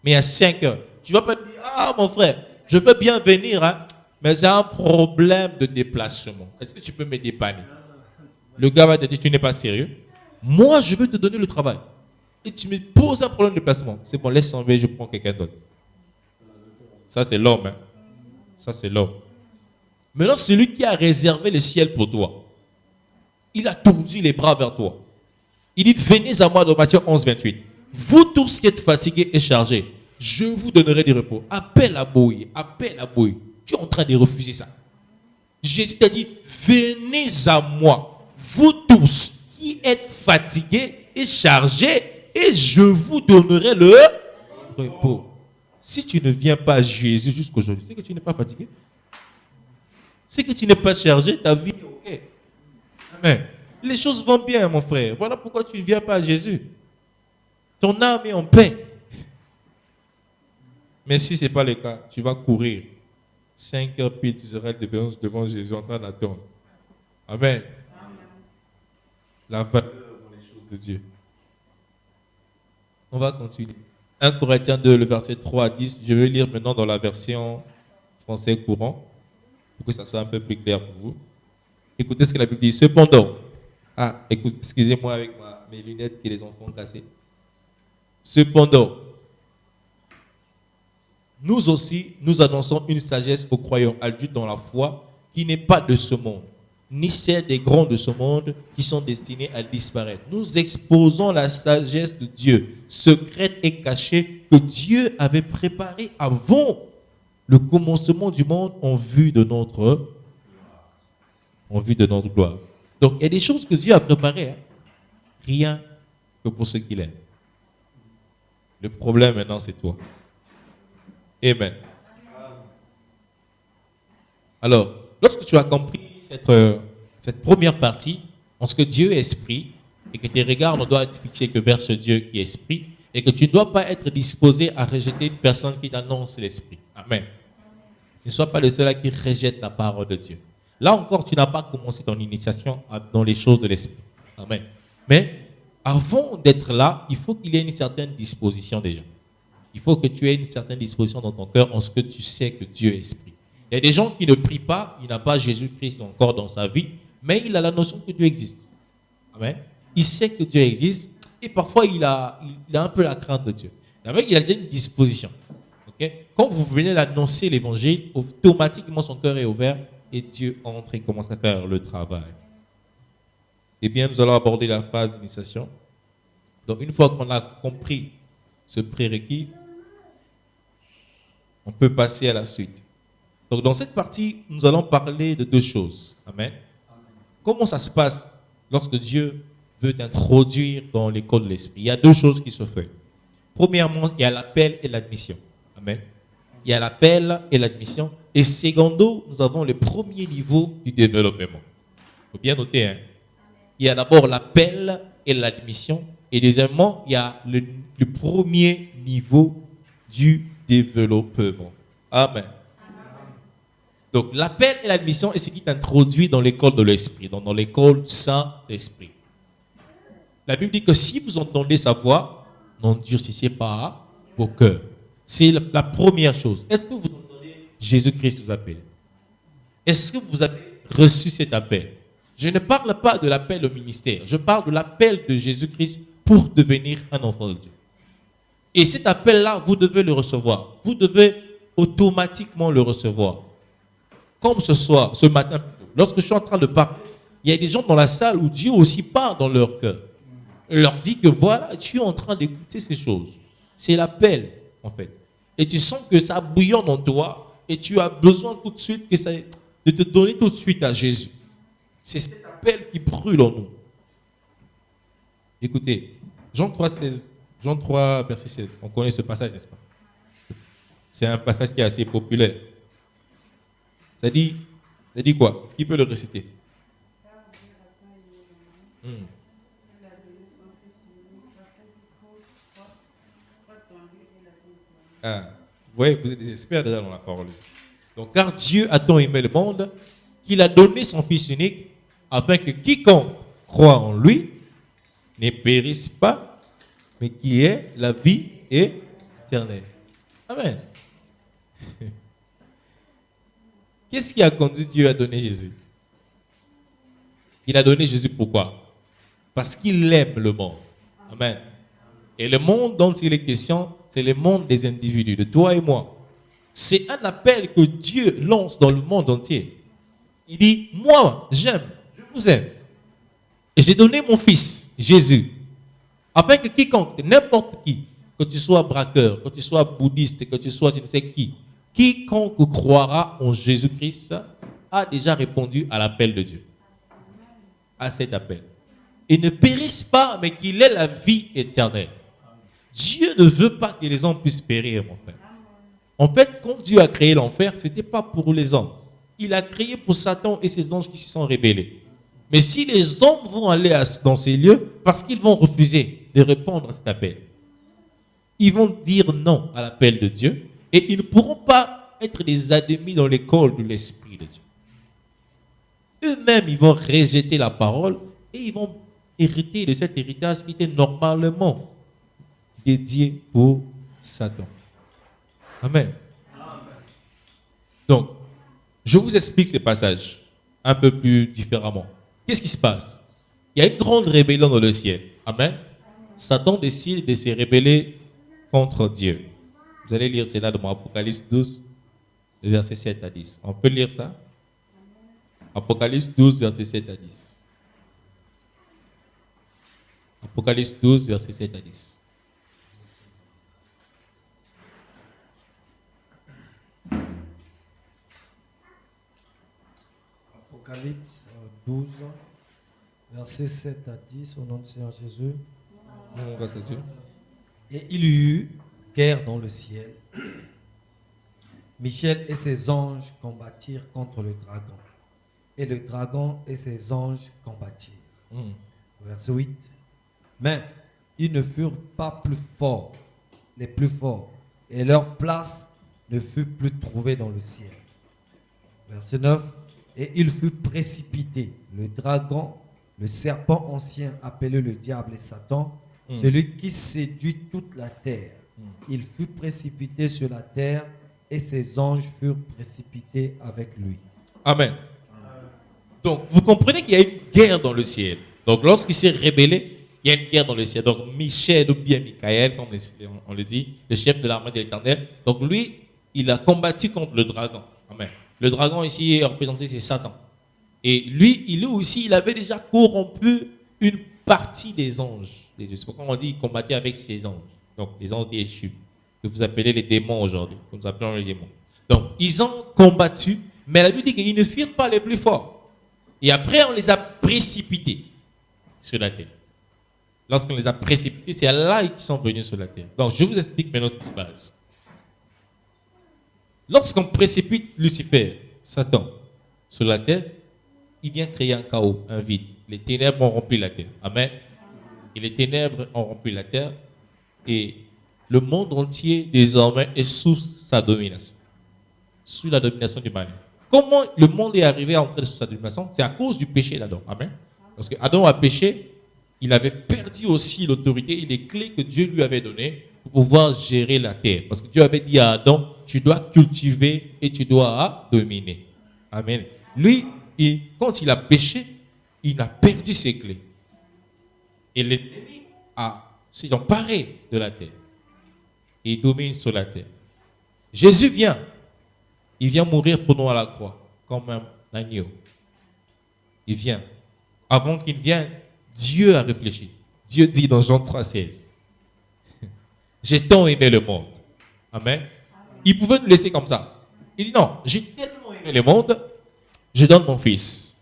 A: Mais à 5h, tu ne vas pas te dire, ah mon frère, je veux bien venir, hein, mais j'ai un problème de déplacement. Est-ce que tu peux me dépanner? Le gars va te dire, tu n'es pas sérieux. Moi, je veux te donner le travail. Et tu me poses un problème de déplacement. C'est bon, laisse tomber, je prends quelqu'un d'autre. Ça, c'est l'homme. Hein. Ça, c'est l'homme. Maintenant, celui qui a réservé le ciel pour toi, il a tendu les bras vers toi. Il dit, venez à moi dans Matthieu 11, 28. Vous tous qui êtes fatigués et chargés, je vous donnerai du repos. Appelle à Boï, appelle à Boï. Tu es en train de refuser ça. Jésus t'a dit, venez à moi, vous tous qui êtes fatigués et chargés, et je vous donnerai le repos. Si tu ne viens pas à Jésus jusqu'aujourd'hui, c'est que tu n'es pas fatigué. C'est que tu n'es pas chargé, ta vie est ok. Amen. Les choses vont bien, mon frère. Voilà pourquoi tu ne viens pas à Jésus. Ton âme est en paix. Mais si ce n'est pas le cas, tu vas courir. 5h pile, tu seras devant Jésus en train d'attendre. Amen. La valeur dans les choses de Dieu. On va continuer. 1 Corinthiens 2, le verset 3 à 10. Je vais lire maintenant dans la version français courant, pour que ça soit un peu plus clair pour vous. Écoutez ce que la Bible dit. Cependant, excusez-moi avec mes lunettes que les enfants ont cassées. Cependant, nous aussi, nous annonçons une sagesse aux croyants adultes dans la foi qui n'est pas de ce monde, ni celle des grands de ce monde qui sont destinés à disparaître. Nous exposons la sagesse de Dieu, secrète et cachée, que Dieu avait préparée avant le commencement du monde en vue de notre gloire. Donc, il y a des choses que Dieu a préparées, hein. Rien que pour ceux qui l'aiment. Le problème maintenant, c'est toi. Amen. Alors, lorsque tu as compris cette première partie, en ce que Dieu est esprit, et que tes regards ne doivent être fixés que vers ce Dieu qui est esprit, et que tu ne dois pas être disposé à rejeter une personne qui t'annonce l'esprit. Amen. Ne sois pas le seul à qui rejette la parole de Dieu. Là encore, tu n'as pas commencé ton initiation dans les choses de l'esprit. Amen. Mais avant d'être là, il faut qu'il y ait une certaine disposition déjà. Il faut que tu aies une certaine disposition dans ton cœur en ce que tu sais que Dieu est esprit. Il y a des gens qui ne prient pas, il n'a pas Jésus-Christ encore dans sa vie, mais il a la notion que Dieu existe. Amen. Il sait que Dieu existe et parfois il a un peu la crainte de Dieu. Mais il a déjà une disposition. Okay? Quand vous venez l'annoncer l'évangile, automatiquement son cœur est ouvert et Dieu entre et commence à faire le travail. Eh bien, nous allons aborder la phase d'initiation. Donc, une fois qu'on a compris ce prérequis, on peut passer à la suite. Donc, dans cette partie, nous allons parler de deux choses. Amen. Comment ça se passe lorsque Dieu veut t'introduire dans l'école de l'esprit, il y a deux choses qui se font. Premièrement, il y a l'appel et l'admission. Amen. Il y a l'appel et l'admission. Et secondo, nous avons le premier niveau du développement. Il faut bien noter, hein. Il y a d'abord l'appel et l'admission. Et deuxièmement, il y a le premier niveau du développement. Amen. Donc, l'appel et l'admission est ce qui t'introduit dans l'école de l'esprit, dans l'école Saint-Esprit. La Bible dit que si vous entendez sa voix, n'endurcissez pas vos cœurs. C'est la première chose. Est-ce que vous entendez Jésus-Christ vous appeler? Est-ce que vous avez reçu cet appel? Je ne parle pas de l'appel au ministère. Je parle de l'appel de Jésus-Christ pour devenir un enfant de Dieu. Et cet appel-là, vous devez le recevoir. Vous devez automatiquement le recevoir. Comme ce matin, lorsque je suis en train de parler, il y a des gens dans la salle où Dieu aussi parle dans leur cœur. Il leur dit que voilà, tu es en train d'écouter ces choses. C'est l'appel, en fait. Et tu sens que ça bouillonne en toi et tu as besoin tout de suite de te donner tout de suite à Jésus. C'est cet appel qui brûle en nous. Écoutez, Jean 3, verset 16. On connaît ce passage, n'est-ce pas? C'est un passage qui est assez populaire. Ça dit quoi? Qui peut le réciter? Ah, vous voyez, vous êtes des experts déjà dans la parole. Donc, car Dieu a tant aimé le monde qu'il a donné son Fils unique afin que quiconque croit en lui ne périsse pas, mais qui ait la vie éternelle. Amen. Qu'est-ce qui a conduit Dieu à donner Jésus? Il a donné Jésus pourquoi? Parce qu'il aime le monde. Amen. Et le monde dont il est question, c'est le monde des individus, de toi et moi. C'est un appel que Dieu lance dans le monde entier. Il dit, moi, j'aime, je vous aime. Et j'ai donné mon Fils, Jésus, afin que quiconque, n'importe qui, que tu sois braqueur, que tu sois bouddhiste, que tu sois je ne sais qui, quiconque croira en Jésus-Christ a déjà répondu à l'appel de Dieu. À cet appel. Et ne périsse pas, mais qu'il ait la vie éternelle. Dieu ne veut pas que les hommes puissent périr, mon frère. En fait, quand Dieu a créé l'enfer, ce n'était pas pour les hommes. Il a créé pour Satan et ses anges qui se sont rebellés. Mais si les hommes vont aller dans ces lieux, parce qu'ils vont refuser de répondre à cet appel, ils vont dire non à l'appel de Dieu et ils ne pourront pas être des admis dans l'école de l'Esprit de Dieu. Eux-mêmes, ils vont rejeter la parole et ils vont hériter de cet héritage qui était normalement dédié pour Satan. Amen. Donc, je vous explique ces passages un peu plus différemment. Qu'est-ce qui se passe? Il y a une grande rébellion dans le ciel. Amen. Satan décide de se rebeller contre Dieu. Vous allez lire cela dans Apocalypse 12, versets 7 à 10. On peut lire ça? Apocalypse 12, versets 7 à 10. Apocalypse 12, versets 7 à 10.
B: Apocalypse 12, versets 7 à 10, au nom du Seigneur Jésus. Et il y eut guerre dans le ciel. Michel et ses anges combattirent contre le dragon. Et le dragon et ses anges combattirent. Verset 8. Mais ils ne furent pas plus forts, les plus forts, et leur place ne fut plus trouvée dans le ciel. Verset 9. Et il fut précipité, le dragon, le serpent ancien appelé le diable et Satan, celui qui séduit toute la terre. Il fut précipité sur la terre et ses anges furent précipités avec lui.
A: Amen. Donc, vous comprenez qu'il y a une guerre dans le ciel. Donc, lorsqu'il s'est rébellé, il y a une guerre dans le ciel. Donc, Michel ou bien Michael, comme on le dit, le chef de l'armée de l'Éternel, donc lui, il a combattu contre le dragon. Amen. Le dragon ici est représenté, c'est Satan. Et lui, il avait déjà corrompu une partie des anges. C'est pourquoi on dit qu'il combattait avec ses anges. Donc, les anges déchus, que vous appelez les démons aujourd'hui, que nous appelons les démons. Donc, ils ont combattu, mais la Bible dit qu'ils ne firent pas les plus forts. Et après, on les a précipités. sur la terre. Lorsqu'on les a précipités, c'est là qu'ils sont venus sur la terre. Donc, je vous explique maintenant ce qui se passe. Lorsqu'on précipite Lucifer, Satan, sur la terre, il vient créer un chaos, un vide. Les ténèbres ont rempli la terre. Amen. Et les ténèbres ont rempli la terre. Et le monde entier, désormais, est sous sa domination. Sous la domination du mal. Comment le monde est arrivé à entrer sous sa domination? C'est à cause du péché d'Adam. Amen. Parce que Adam a péché, il avait perdu aussi l'autorité et les clés que Dieu lui avait données pour pouvoir gérer la terre. Parce que Dieu avait dit à Adam, tu dois cultiver et tu dois dominer. Amen. Lui, quand il a péché, il a perdu ses clés. Et l'ennemi s'est emparé de la terre. Et il domine sur la terre. Jésus vient. Il vient mourir pour nous à la croix, comme un agneau. Il vient. Avant qu'il vienne, Dieu a réfléchi. Dieu dit dans Jean 3,16, j'ai tant aimé le monde. Amen. Il pouvait nous laisser comme ça. Il dit non, j'ai tellement aimé le monde, je donne mon fils.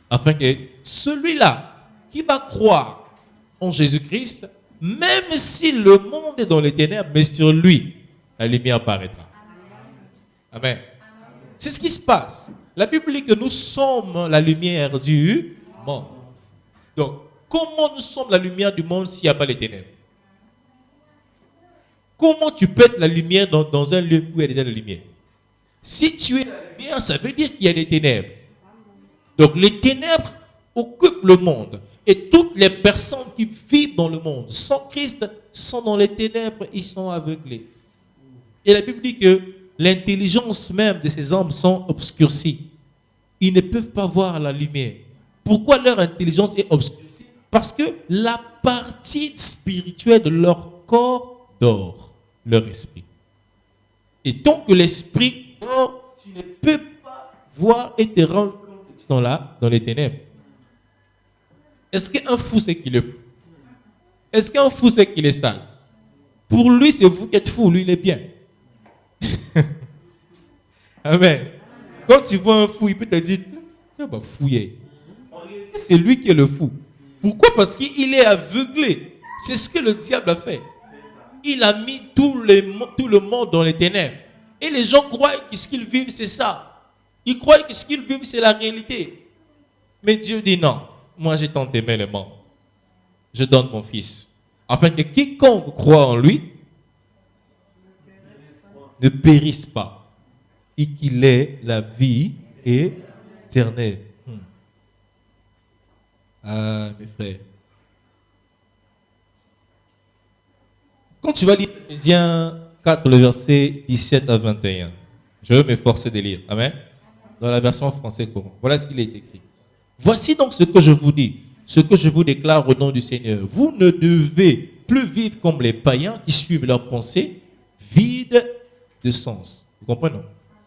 A: Afin que celui-là qui va croire en Jésus-Christ, même si le monde est dans les ténèbres, mais sur lui, la lumière apparaîtra. Amen. C'est ce qui se passe. La Bible dit que nous sommes la lumière du monde. Donc, comment nous sommes la lumière du monde s'il n'y a pas les ténèbres? Comment tu peux être la lumière dans un lieu où il y a déjà la lumière? Si tu es la lumière, ça veut dire qu'il y a des ténèbres. Donc, les ténèbres occupent le monde. Et toutes les personnes qui vivent dans le monde sans Christ sont dans les ténèbres, ils sont aveuglés. Et la Bible dit que l'intelligence même de ces hommes sont obscurcies. Ils ne peuvent pas voir la lumière. Pourquoi leur intelligence est obscurcie? Parce que la partie spirituelle de leur corps dort, leur esprit. Et tant que l'esprit dort, tu ne peux pas voir et te rendre compte que tu es dans les ténèbres. Est-ce qu'un fou sait qu'il est fou? Est-ce qu'un fou sait qu'il est sale? Pour lui, c'est vous qui êtes fou, lui, il est bien. Amen. Quand tu vois un fou, il peut te dire, tu vas fouiller. C'est lui qui est le fou. Pourquoi? Parce qu'il est aveuglé. C'est ce que le diable a fait. Il a mis tout le monde dans les ténèbres. Et les gens croient que ce qu'ils vivent, c'est ça. Ils croient que ce qu'ils vivent, c'est la réalité. Mais Dieu dit non. Moi, j'ai tant aimé le monde. Je donne mon fils. Afin que quiconque croit en lui ne périsse pas. Et qu'il ait la vie éternelle. Ah, mes frères. Quand tu vas lire Éphésiens 4, le verset 17 à 21, je veux m'efforcer de lire. Amen. Dans la version française courant. Voilà ce qu'il est écrit. Voici donc ce que je vous dis, ce que je vous déclare au nom du Seigneur. Vous ne devez plus vivre comme les païens qui suivent leurs pensées vides de sens. Vous comprenez?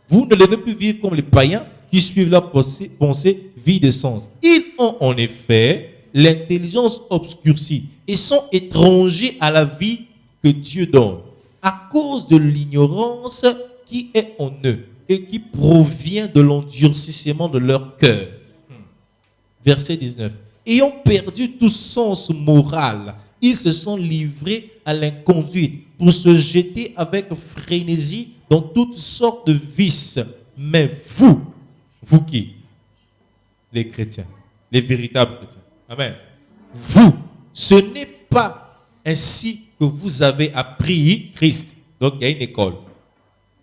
A: Vous ne devez plus vivre comme les païens qui suivent leurs pensées vides de sens. Ils ont en effet l'intelligence obscurcie et sont étrangers à la vie que Dieu donne à cause de l'ignorance qui est en eux et qui provient de l'endurcissement de leur cœur. Verset 19. Ayant perdu tout sens moral, ils se sont livrés à l'inconduite pour se jeter avec frénésie dans toutes sortes de vices. Mais vous qui? Les chrétiens, les véritables chrétiens. Amen. Vous, ce n'est pas ainsi que vous avez appris Christ. Donc il y a une école.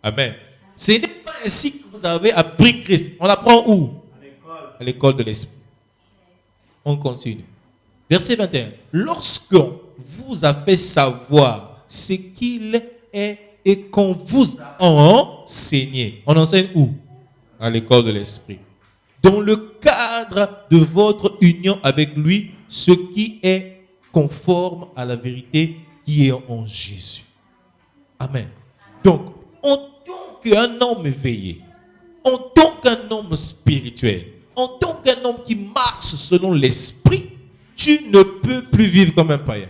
A: Amen. Ce n'est pas ainsi que vous avez appris Christ. On l'apprend où? À l'école de l'esprit. On continue. Verset 21. Lorsqu'on vous a fait savoir ce qu'il est et qu'on vous a enseigné. On enseigne où? À l'école de l'esprit. Dans le cadre de votre union avec lui, ce qui est conforme à la vérité qui est en Jésus. Amen. Donc, en tant qu'un homme éveillé, en tant qu'un homme spirituel, en tant qu'un homme qui marche selon l'esprit, tu ne peux plus vivre comme un païen.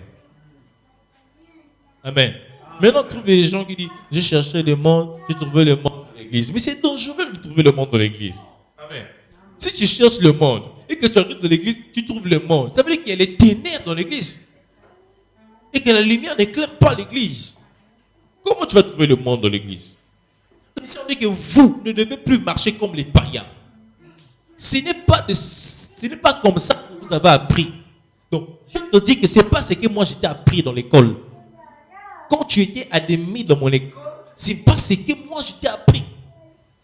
A: Amen. Maintenant, trouve des gens qui disent, j'ai cherché le monde, j'ai trouvé le monde dans l'église. Mais c'est dangereux de trouver le monde dans l'église. Amen. Si tu cherches le monde et que tu arrives dans l'église, tu trouves le monde. Ça veut dire qu'il y a les ténèbres dans l'église. Et que la lumière n'éclaire pas l'église. Comment tu vas trouver le monde dans l'église? Ça veut dire que vous ne devez plus marcher comme les païens. Ce n'est pas comme ça que vous avez appris. Donc, je te dis que ce n'est pas ce que moi j'étais appris dans l'école. Quand tu étais admis dans mon école, ce n'est pas ce que moi j'étais appris.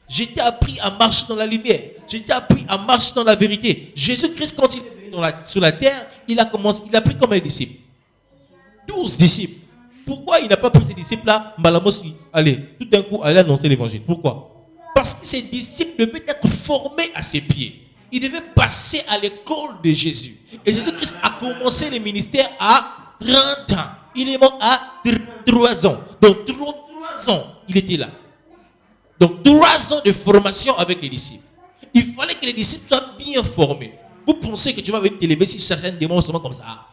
A: J'étais appris à marcher dans la lumière. J'étais appris à marcher dans la vérité. Jésus-Christ, quand il est venu sur la terre, il a pris comme un disciple. 12 disciples. Pourquoi il n'a pas pris ces disciples-là, allez, tout d'un coup, aller annoncer l'évangile? Pourquoi? Parce que ces disciples devaient être formés à ses pieds. Ils devaient passer à l'école de Jésus. Et Jésus-Christ a commencé le ministère à 30 ans. Il est mort à 33 ans. Donc 33 ans, il était là. Donc 3 ans de formation avec les disciples. Il fallait que les disciples soient bien formés. Vous pensez que tu vas venir t'élever si certains démons seulement comme ça?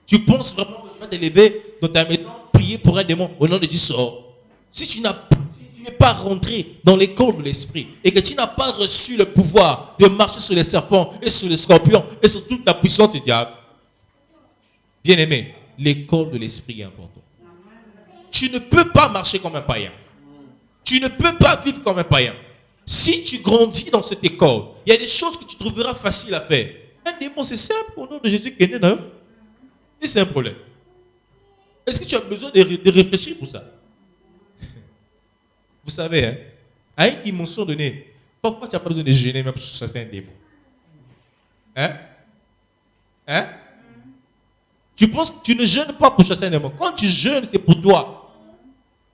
A: Tu penses vraiment que tu vas t'élever dans ta maison, prier pour un démon au nom de Dieu sort? Si tu n'es pas rentré dans l'école de l'esprit et que tu n'as pas reçu le pouvoir de marcher sur les serpents et sur les scorpions et sur toute la puissance du diable, bien aimé, l'école de l'esprit est importante. Tu ne peux pas marcher comme un païen. Tu ne peux pas vivre comme un païen. Si tu grandis dans cette école, il y a des choses que tu trouveras faciles à faire. Un démon, c'est simple au nom de Jésus qui est né, non? Et c'est un problème. Est-ce que tu as besoin de réfléchir pour ça? Vous savez, hein, à une dimension donnée, parfois tu n'as pas besoin de gêner même pour chasser un démon. Hein? Tu penses que tu ne jeûnes pas pour chasser un démon. Quand tu jeûnes, c'est pour toi.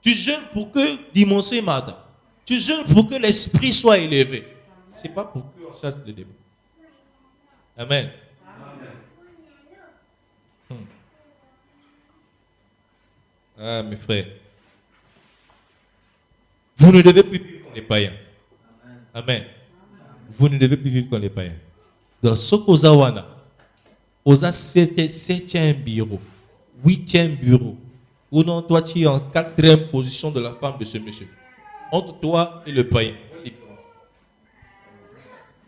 A: Tu jeûnes pour que dimension m'aide. Tu jeûnes pour que l'esprit soit élevé. Ce n'est pas pour qu'on chasse le démon. Amen. Ah, mes frères. Vous ne devez plus vivre comme les païens. Amen. Vous ne devez plus vivre comme les païens. Dans Sokozawana, Oza, c'était 7e bureau, 8e bureau. Ou non, toi, tu es en 4e position de la femme de ce monsieur. Entre toi et le païen.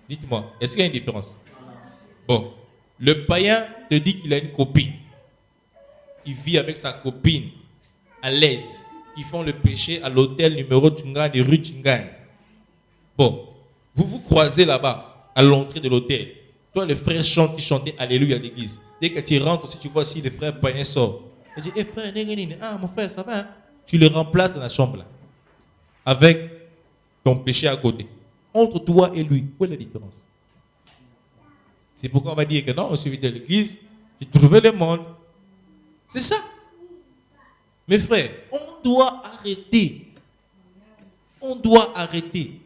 A: Dites-moi, est-ce qu'il y a une différence? Bon, le païen te dit qu'il a une copine. Il vit avec sa copine à l'aise. Ils font le péché à l'hôtel numéro Tchungane, rue Tchungane. Bon, vous vous croisez là-bas, à l'entrée de l'hôtel. Toi, le frère chante, qui chantait Alléluia à l'église. Dès que tu rentres aussi, tu vois si le frère païen sort. Il dit, frère, mon frère, ça va, hein? Tu le remplaces dans la chambre là. Avec ton péché à côté. Entre toi et lui, où est la différence? C'est pourquoi on va dire que non, on suffit de l'église, tu trouvais le monde. C'est ça. Mes frères, on doit arrêter. On doit arrêter.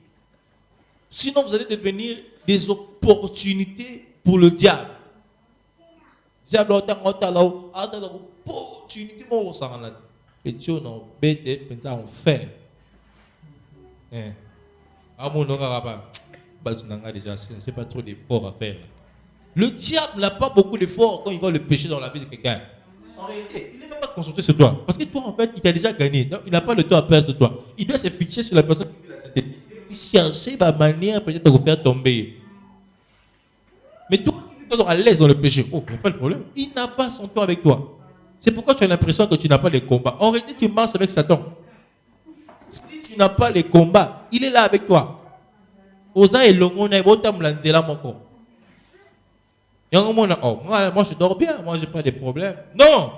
A: Sinon, vous allez devenir des opportunités pour le diable. Diable, opportunité, on s'en rend là. Et tu es en bête, en fer. Déjà, c'est pas trop d'efforts à faire. Le diable n'a pas beaucoup d'efforts quand il voit le péché dans la vie de quelqu'un. En réalité, il n'est même pas concentré sur toi. Parce que toi, en fait, il t'a déjà gagné. Donc, il n'a pas le temps à perdre de toi. Il doit se fixer sur la personne qui vit la sainteté. Il chercher ma manière peut-être de vous faire tomber. Mais toi, tu es à l'aise dans le péché. Oh, il n'y a pas de problème. Il n'a pas son temps avec toi. C'est pourquoi tu as l'impression que tu n'as pas les combats. En réalité, tu marches avec Satan. Si tu n'as pas les combats, il est là avec toi. Osa et l'ongona et botam lanzela moko. Oh, moi je dors bien, moi j'ai pas de problème. Non!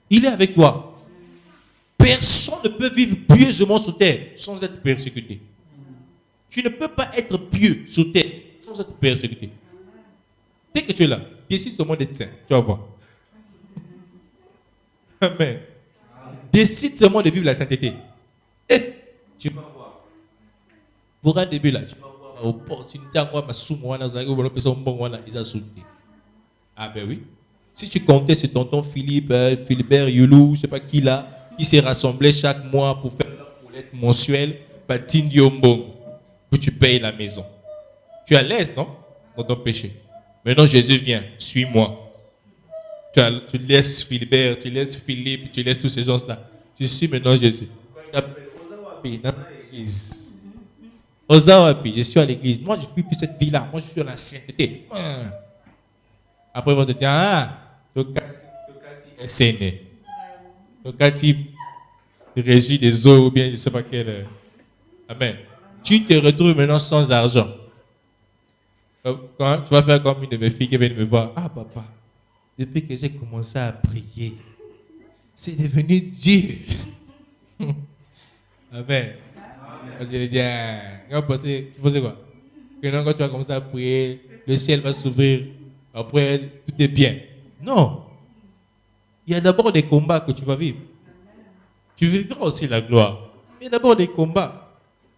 A: Il est avec toi. Personne ne peut vivre pieusement sur terre sans être persécuté. Tu ne peux pas être pieux sur terre sans être persécuté. Dès que tu es là, décide seulement d'être saint. Tu vas voir. Amen. Décide seulement de vivre la sainteté. Et tu vas voir. Pour un début là, tu vas voir l'opportunité à moi, ah ben oui. Si tu comptais ce tonton Philippe, Philibert, Youlou, je ne sais pas qui là, qui s'est rassemblé chaque mois pour faire la poulette mensuelle, patine Yombong, que tu payes la maison. Tu es à l'aise, non? Dans ton péché. Maintenant Jésus vient, suis-moi. Tu laisses Philibert, tu laisses Philippe, tu laisses tous ces gens-là. Tu suis maintenant Jésus. Ozawapi, je suis à l'église. Moi, je ne vis plus cette vie-là. Moi, je suis dans la sainteté. Après, ils vont te dire, le Kati est saigné. Le Kati régit des eaux ou bien je ne sais pas quel. Amen. Tu te retrouves maintenant sans argent. Quand tu vas faire comme une de mes filles qui vient me voir. Ah, papa, depuis que j'ai commencé à prier, c'est devenu Dieu. Amen. Je lui dis, tu penses quoi? Que non, quand tu vas commencer à prier, le ciel va s'ouvrir. Après, tout est bien. Non. Il y a d'abord des combats que tu vas vivre. Tu vivras aussi la gloire. Il y a d'abord des combats.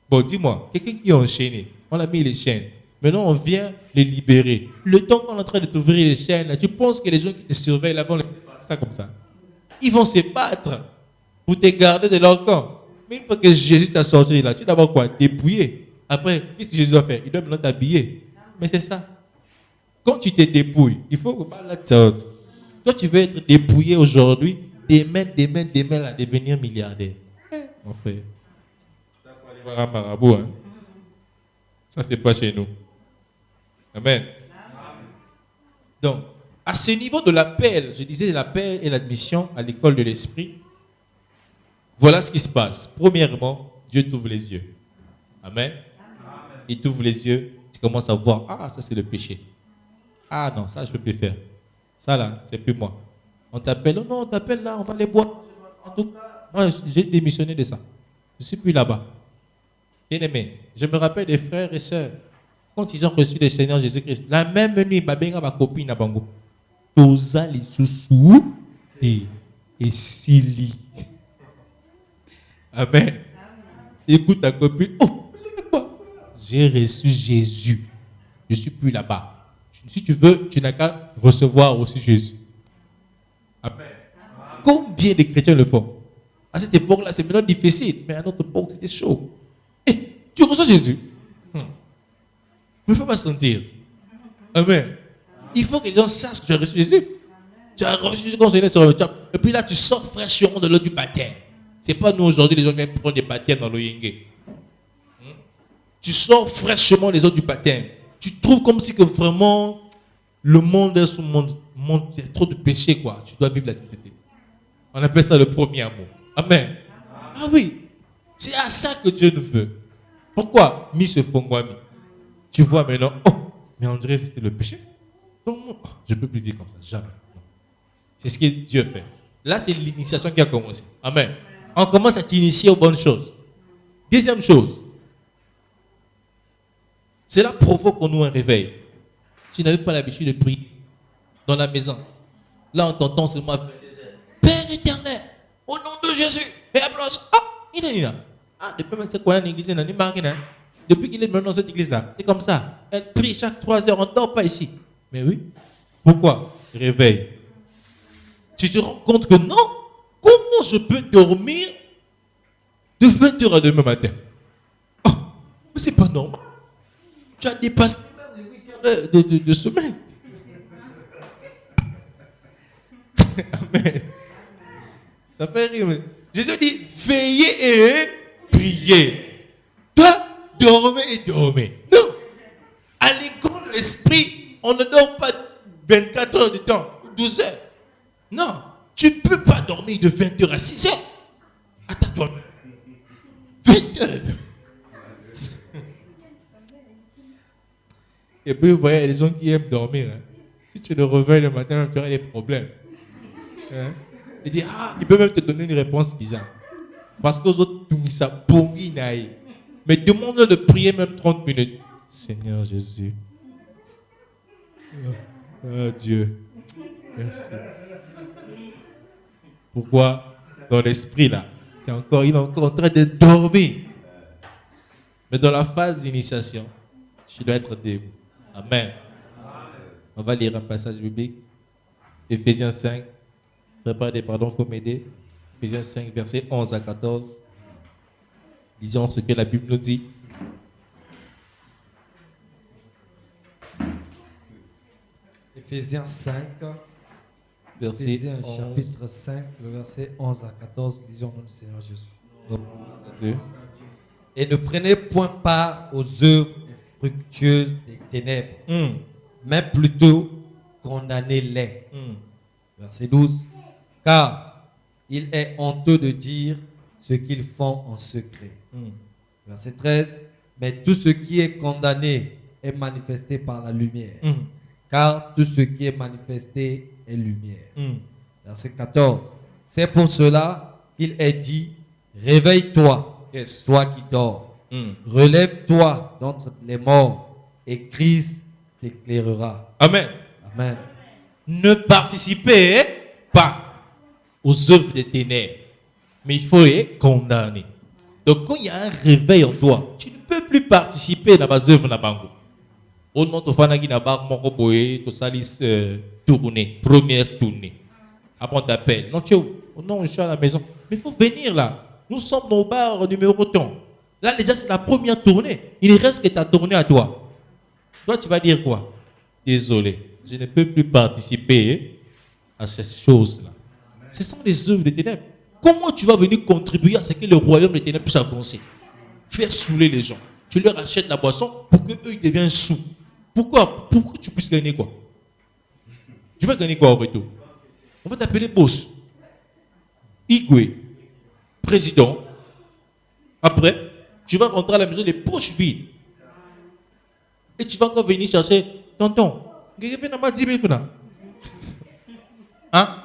A: Bon, dis-moi, quelqu'un qui est enchaîné, on a mis les chaînes. Maintenant, on vient les libérer. Le temps qu'on est en train de t'ouvrir les chaînes, tu penses que les gens qui te surveillent là vont faire ça comme ça. Ils vont se battre pour te garder de leur camp. Mais une fois que Jésus t'a sorti là, tu dois d'abord quoi? Dépouiller. Après, qu'est-ce que Jésus doit faire? Il doit maintenant t'habiller. Mais c'est ça. Quand tu te dépouilles, il faut pas la sorte. Toi, tu veux être dépouillé aujourd'hui, demain à devenir milliardaire. Mon frère. Ça, faut aller voir un marabout. Hein? Ça, c'est pas chez nous. Amen. Donc, à ce niveau de l'appel, je disais l'appel et l'admission à l'école de l'esprit, voilà ce qui se passe. Premièrement, Dieu t'ouvre les yeux. Amen. Il t'ouvre les yeux, tu commences à voir, ah, ça c'est le péché. Ah non, ça je ne peux plus faire. Ça là, c'est plus moi. On t'appelle, oh non, on t'appelle là, on va les boire. En tout cas, moi j'ai démissionné de ça. Je ne suis plus là-bas. Bien aimé, je me rappelle des frères et sœurs, quand ils ont reçu le Seigneur Jésus-Christ, la même nuit, ma copine à Bango. Toza les sous et Sili. Amen. Écoute ta copine. Oh, j'ai reçu Jésus. Je ne suis plus là-bas. Si tu veux, tu n'as qu'à recevoir aussi Jésus. Amen. Combien de chrétiens le font? À cette époque-là, c'est maintenant difficile. Mais à notre époque, c'était chaud. Et tu reçois Jésus. Il ne faut pas sentir. Amen. Il faut que les gens sachent que tu as reçu Jésus. Tu as reçu Jésus quand sur le top. Et puis là, tu sors fraîchement de l'eau du baptême. Ce n'est pas nous aujourd'hui, les gens viennent prendre des baptêmes dans l'Oyenge. Tu sors fraîchement des eaux du baptême. Tu trouves comme si que vraiment le monde est sous monde. Il y a trop de péché, quoi. Tu dois vivre la sainteté. On appelle ça le premier amour. Amen. Ah oui. C'est à ça que Dieu nous veut. Pourquoi mis ce fongwami? Tu vois maintenant, oh, mais on dirait que c'était le péché. Donc, je ne peux plus vivre comme ça. Jamais. Non. C'est ce que Dieu fait. Là, c'est l'initiation qui a commencé. Amen. On commence à t'initier aux bonnes choses. Deuxième chose. Cela provoque en nous un réveil. Tu n'avais pas l'habitude de prier dans la maison. Là, on t'entend seulement Père éternel, au nom de Jésus, et applause. Ah, il est là. Ah, depuis que c'est quoi l'église, depuis qu'il est maintenant dans cette église-là, c'est comme ça. Elle prie chaque 3 heures, on ne dort pas ici. Mais oui. Pourquoi? Réveil. Tu te rends compte que non, comment je peux dormir de 20h à demain matin? Oh, mais c'est pas normal. Tu as dépassé les 8 heures de sommeil. Amen. Ça fait rire. Mais Jésus dit, veillez et priez. Toi, dormez et dormez. Non. À l'école de l'esprit, on ne dort pas 24 heures de temps, 12 heures. Non. Tu ne peux pas dormir de 20h à 6h. Attends-toi. 20h. Et puis, vous voyez, il y a des gens qui aiment dormir. Hein. Si tu le réveilles le matin, tu auras des problèmes. Hein? Il dit, il peut même te donner une réponse bizarre. Parce qu'aux autres, ça pourrit. Mais demande-leur de prier même 30 minutes. Seigneur Jésus. Oh Dieu. Merci. Pourquoi? Dans l'esprit là, il est encore en train de dormir. Mais dans la phase d'initiation, tu dois être debout. Amen. On va lire un passage biblique. Éphésiens 5. Préparez, pardon, il faut m'aider. Éphésiens 5, versets 11 à 14. Disons ce que la Bible nous dit.
B: Éphésiens 5,
A: Verset
B: Éphésiens
A: 11.
B: chapitre 5, le verset 11 à 14, disons-nous le Seigneur Jésus.
A: Dieu.
B: Et ne prenez point part aux œuvres fructueuses des ténèbres, mais plutôt condamnez-les. Verset 12. Car il est honteux de dire ce qu'ils font en secret. Verset 13. Mais tout ce qui est condamné est manifesté par la lumière. Car tout ce qui est manifesté est lumière. Verset 14. C'est pour cela qu'il est dit, réveille-toi, toi qui dors. Relève-toi d'entre les morts et Christ t'éclairera.
A: Amen.
B: Amen.
A: Ne participez pas aux œuvres des ténèbres, mais il faut les condamner. Donc quand il y a un réveil en toi, tu ne peux plus participer dans les œuvres de Bango. Au nom de Fanagi Nabar, Moko Boye, to salis tournée, première tournée. Après on t'appelle. Non, tu es où? Oh non, je suis à la maison. Mais il faut venir là. Nous sommes au bar numéro temps. Là déjà c'est la première tournée. Il ne reste que ta tournée à toi. Toi tu vas dire quoi? Désolé, je ne peux plus participer à ces choses-là. Ce sont les œuvres des ténèbres. Comment tu vas venir contribuer à ce que le royaume des ténèbres puisse avancer? Faire saouler les gens. Tu leur achètes la boisson pour qu'eux ils deviennent sous. Pourquoi? Pour que tu puisses gagner quoi? Tu vas gagner quoi au retour? On va t'appeler boss. Igwe. Président. Après, tu vas rentrer à la maison les poches vides. Et tu vas encore venir chercher tonton. Hein?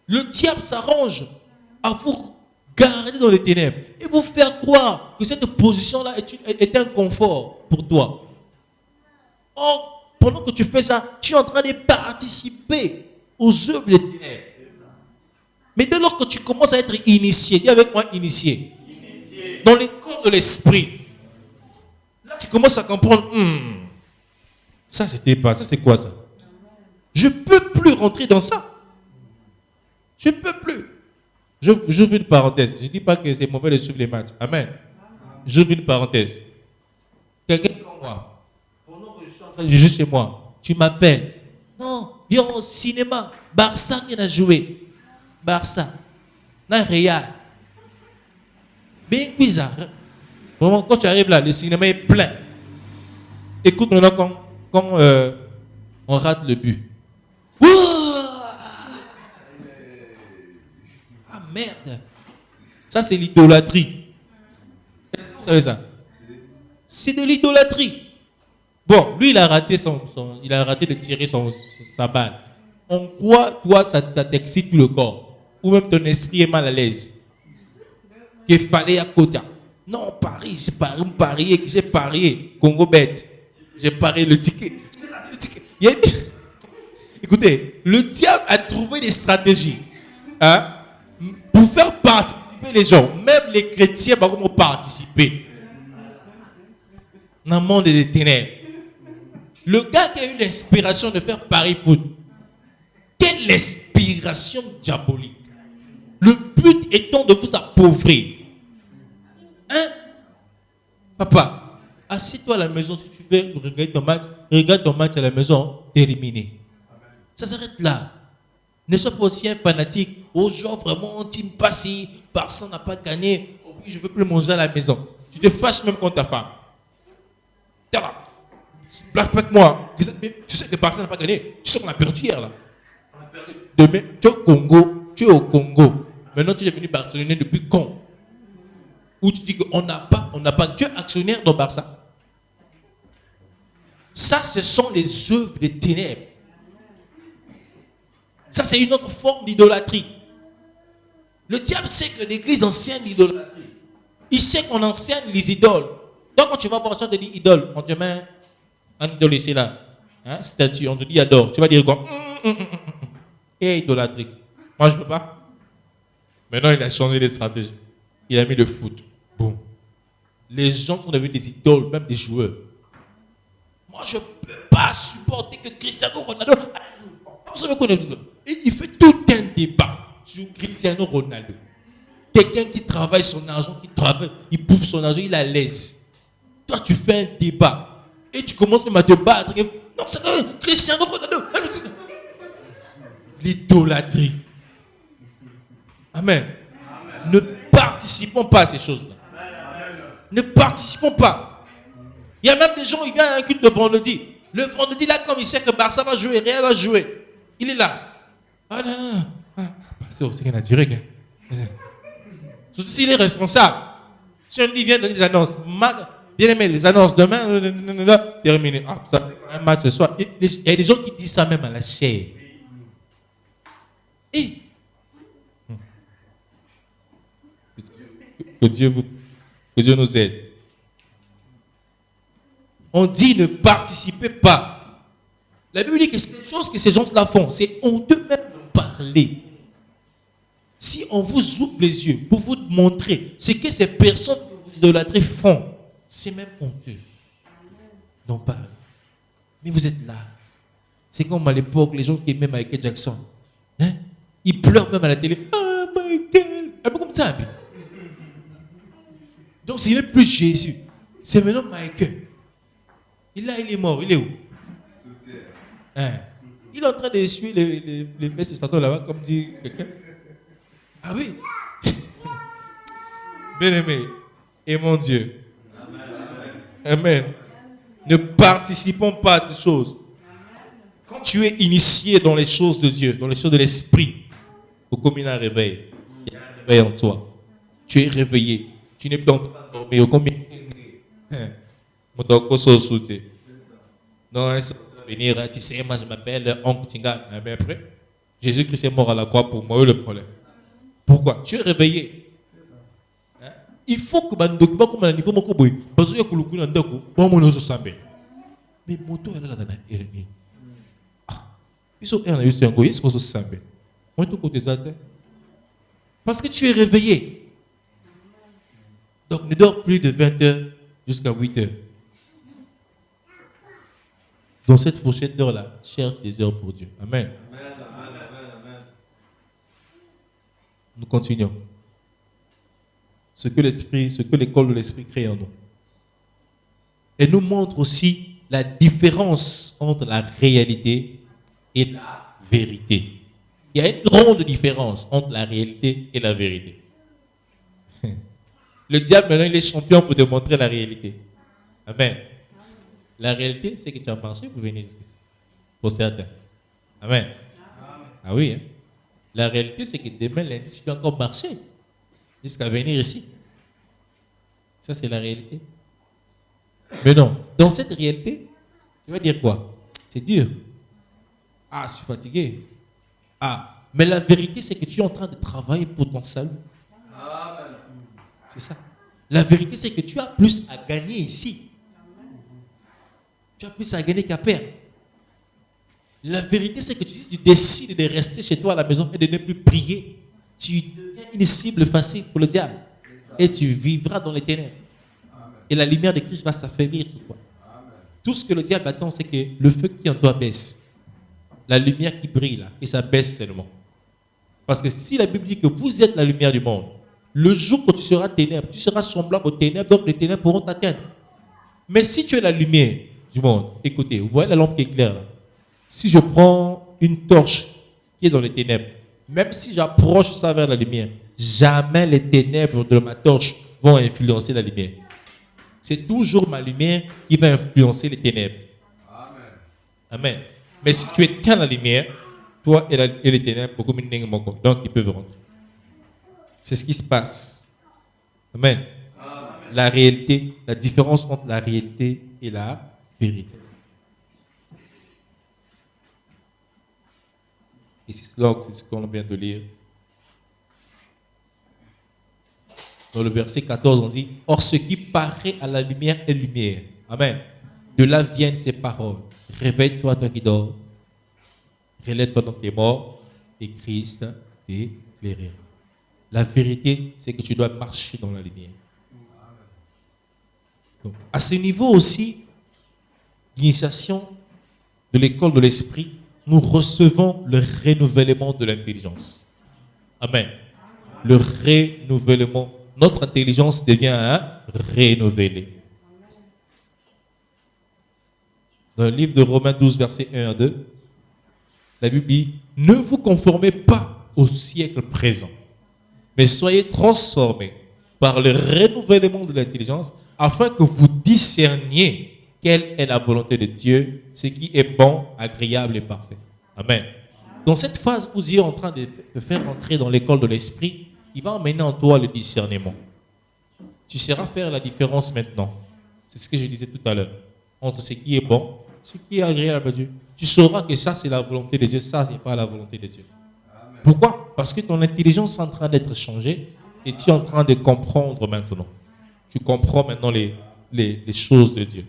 A: Le diable s'arrange à vous garder dans les ténèbres et vous faire croire que cette position-là est un confort pour toi. Or, pendant que tu fais ça, tu es en train de participer aux œuvres des ténèbres. Mais dès lors que tu commences à être initié, dis avec moi initié, dans les corps de l'esprit, là tu commences à comprendre, ça c'était pas, ça c'est quoi ça? Je ne peux plus rentrer dans ça. Je ne peux plus. J'ouvre une parenthèse. Je ne dis pas que c'est mauvais de suivre les matchs. Amen. J'ouvre une parenthèse. Quelqu'un comme moi, pendant que je suis en train de jouer chez moi, tu m'appelles. Non, viens au cinéma. Barça qui a joué. Barça. Dans Real. Bien bizarre. Vraiment, quand tu arrives là, le cinéma est plein. Écoute maintenant quand on rate le but. Ah merde. Ça c'est l'idolâtrie. Vous savez ça? C'est de l'idolâtrie. Bon, lui il a raté il a raté de tirer sa balle. En quoi toi ça t'excite tout le corps? Ou même ton esprit est mal à l'aise? Qu'il fallait à côté. Non, Paris, j'ai parié. Congo bête. J'ai parié le ticket. Écoutez, le diable a trouvé des stratégies pour faire participer les gens. Même les chrétiens vont participer dans le monde des ténèbres. Le gars qui a eu l'inspiration de faire Paris Foot, quelle inspiration diabolique. Le but étant de vous appauvrir. Hein? Papa, assieds-toi à la maison si tu veux regarde ton match à la maison, terminé. Ça s'arrête là. Ne sois pas aussi un fanatique. Aux gens vraiment, team passé, Barça n'a pas gagné. Oh, je ne veux plus manger à la maison. Tu te fâches même contre ta femme. Tiens là. Blague moi. Tu sais que Barça n'a pas gagné. Tu sais qu'on a perdu hier là. Demain, tu es au Congo. Maintenant, tu es devenu barcelonais depuis quand? Où tu dis qu'on n'a pas. Tu es actionnaire dans Barça. Ça, ce sont les œuvres des ténèbres. Ça, c'est une autre forme d'idolâtrie. Le diable sait que l'église enseigne l'idolâtrie. Il sait qu'on enseigne les idoles. Donc, quand tu vas voir ça, on te dit idole. On te met un idole ici, là. Hein, statue, on te dit adore. Tu vas dire quoi? Et idolâtrie. Moi, je ne peux pas. Maintenant, il a changé les stratégies. Il a mis le foot. Bon. Les gens sont devenus des idoles, même des joueurs. Moi, je ne peux pas supporter que Cristiano Ronaldo. Vous savez quoi? Il fait tout un débat sur Cristiano Ronaldo. Quelqu'un qui travaille son argent, il bouffe son argent, il a l'aise. Toi, tu fais un débat et tu commences même à te battre. Non, c'est Cristiano Ronaldo. L'idolâtrie. Amen. Ne participons pas à ces choses-là. Ne participons pas. Il y a même des gens, ils viennent à un culte de vendredi. Le vendredi, là, comme il sait que Barça va jouer, Real va jouer, il est là. Ah non, non, non. C'est qu'il a duré. Surtout s'il est responsable. Si on dit, vient donner des annonces, bien aimé, les annonces demain, terminé. Ah, ça, un match ce soir. Il y a des gens qui disent ça même à la chair. Et que Dieu nous aide. On dit ne participez pas. La Bible dit que c'est des choses que ces gens-là font. C'est honteux même de parler. Si on vous ouvre les yeux pour vous montrer ce que ces personnes idolâtrées font, c'est même honteux d'en parler. Mais vous êtes là. C'est comme à l'époque, les gens qui aimaient Michael Jackson. Hein? Ils pleurent même à la télé. Ah, Michael! Un peu comme ça. Donc, ce n'est plus Jésus. C'est maintenant Michael. Il est mort. Il est où? Hein? Il est en train d'essuyer les fesses de Satan là-bas, comme dit quelqu'un. Ah oui. Bien-aimé, et mon Dieu. Amen. Ne participons pas à ces choses. Quand tu es initié dans les choses de Dieu, dans les choses de l'esprit, au comme il y a un réveil. Il y a un réveil en toi. Tu es réveillé. Tu n'es plus en train de dormir. Au comme non, venir, tu sais, moi je m'appelle Oncle Tinga. Mais après, Jésus-Christ est mort à la croix pour moi. Le problème. Pourquoi? Tu es réveillé. Hein? Il faut que tu document comme un niveau mon coboy. Parce que tu as un document, bon, mon os sambe. Mais moto est là dans la hernie. Ah, ils sont en juste un goy, ils sont sambe. On est tout côté ça. Parce que tu es réveillé. Donc ne dors plus de 20h jusqu'à 8h. Dans cette fourchette d'heure-là, cherche des heures pour Dieu. Amen. Nous continuons. Ce que l'école de l'esprit crée en nous. Et nous montre aussi la différence entre la réalité et la vérité. Il y a une grande différence entre la réalité et la vérité. Le diable, maintenant, il est champion pour te montrer la réalité. Amen. La réalité, c'est que tu as marché pour venir ici. Pour certains. Amen. Ah oui, hein? La réalité, c'est que demain, lundi, tu peux encore marcher jusqu'à venir ici. Ça, c'est la réalité. Mais non, dans cette réalité, tu vas dire quoi? C'est dur. Ah, je suis fatigué. Ah, mais la vérité, c'est que tu es en train de travailler pour ton salut. C'est ça. La vérité, c'est que tu as plus à gagner ici. Tu as plus à gagner qu'à perdre. La vérité, c'est que tu décides de rester chez toi à la maison et de ne plus prier. Tu deviens une cible facile pour le diable. Et tu vivras dans les ténèbres. Et la lumière de Christ va s'affaiblir sur toi. Tout ce que le diable attend, c'est que le feu qui en toi baisse. La lumière qui brille là, et ça baisse seulement. Parce que si la Bible dit que vous êtes la lumière du monde, le jour où tu seras ténèbres, tu seras semblable aux ténèbres, donc les ténèbres pourront t'atteindre. Mais si tu es la lumière du monde, écoutez, vous voyez la lampe qui éclaire là. Si je prends une torche qui est dans les ténèbres, même si j'approche ça vers la lumière, jamais les ténèbres de ma torche vont influencer la lumière. C'est toujours ma lumière qui va influencer les ténèbres. Amen. Amen. Mais si tu éteins la lumière, toi et les ténèbres, donc ils peuvent rentrer. C'est ce qui se passe. Amen. Amen. La réalité, la différence entre la réalité et la vérité. Et c'est ce qu'on vient de lire. Dans le verset 14, on dit: or, ce qui paraît à la lumière est lumière. Amen. De là viennent ces paroles. Réveille-toi, toi qui dors. Relève-toi donc qui es mort. Et Christ t'éclairera. La vérité, c'est que tu dois marcher dans la lumière. Donc, à ce niveau aussi, l'initiation de l'école de l'esprit, nous recevons le renouvellement de l'intelligence. Amen. Le renouvellement. Notre intelligence devient renouvelée. Dans le livre de Romains 12, versets 1 à 2, la Bible dit: ne vous conformez pas au siècle présent, mais soyez transformés par le renouvellement de l'intelligence, afin que vous discerniez quelle est la volonté de Dieu, ce qui est bon, agréable et parfait. Amen. Dans cette phase où Dieu est en train de te faire entrer dans l'école de l'esprit, il va emmener en toi le discernement. Tu sauras faire la différence maintenant. C'est ce que je disais tout à l'heure. Entre ce qui est bon, ce qui est agréable à Dieu. Tu sauras que ça, c'est la volonté de Dieu. Ça, ce n'est pas la volonté de Dieu. Amen. Pourquoi? Parce que ton intelligence est en train d'être changée et tu es en train de comprendre maintenant. Tu comprends maintenant les choses de Dieu.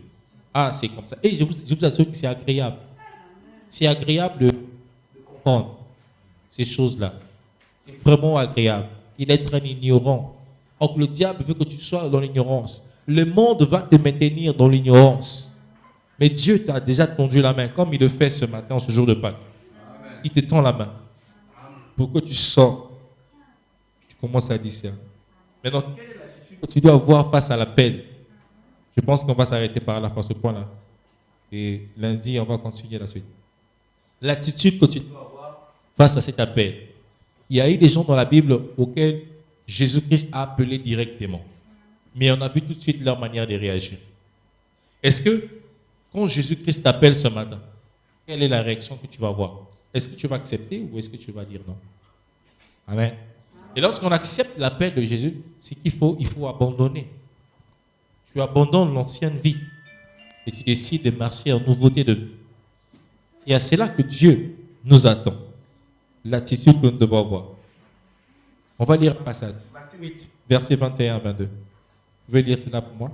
A: Ah, c'est comme ça. Et je vous assure que c'est agréable. C'est agréable de comprendre ces choses-là. C'est vraiment agréable. Il est un ignorant. Or, le diable veut que tu sois dans l'ignorance. Le monde va te maintenir dans l'ignorance. Mais Dieu t'a déjà tendu la main, comme il le fait ce matin, en ce jour de Pâques. Il te tend la main pour que tu sors. Tu commences à discerner. Maintenant, quelle est l'attitude que tu dois avoir face à l'appel? Je pense qu'on va s'arrêter par là, par ce point-là. Et lundi, on va continuer la suite. L'attitude que tu dois avoir face à cet appel. Il y a eu des gens dans la Bible auxquels Jésus-Christ a appelé directement. Mais on a vu tout de suite leur manière de réagir. Est-ce que, quand Jésus-Christ t'appelle ce matin, quelle est la réaction que tu vas avoir? Est-ce que tu vas accepter ou est-ce que tu vas dire non? Amen. Et lorsqu'on accepte l'appel de Jésus, c'est qu'il faut abandonner. Tu abandonnes l'ancienne vie et tu décides de marcher en nouveauté de vie. C'est à cela que Dieu nous attend. L'attitude que nous devons avoir. On va lire un passage. Matthieu 8, versets 21 à 22. Vous pouvez lire cela pour moi?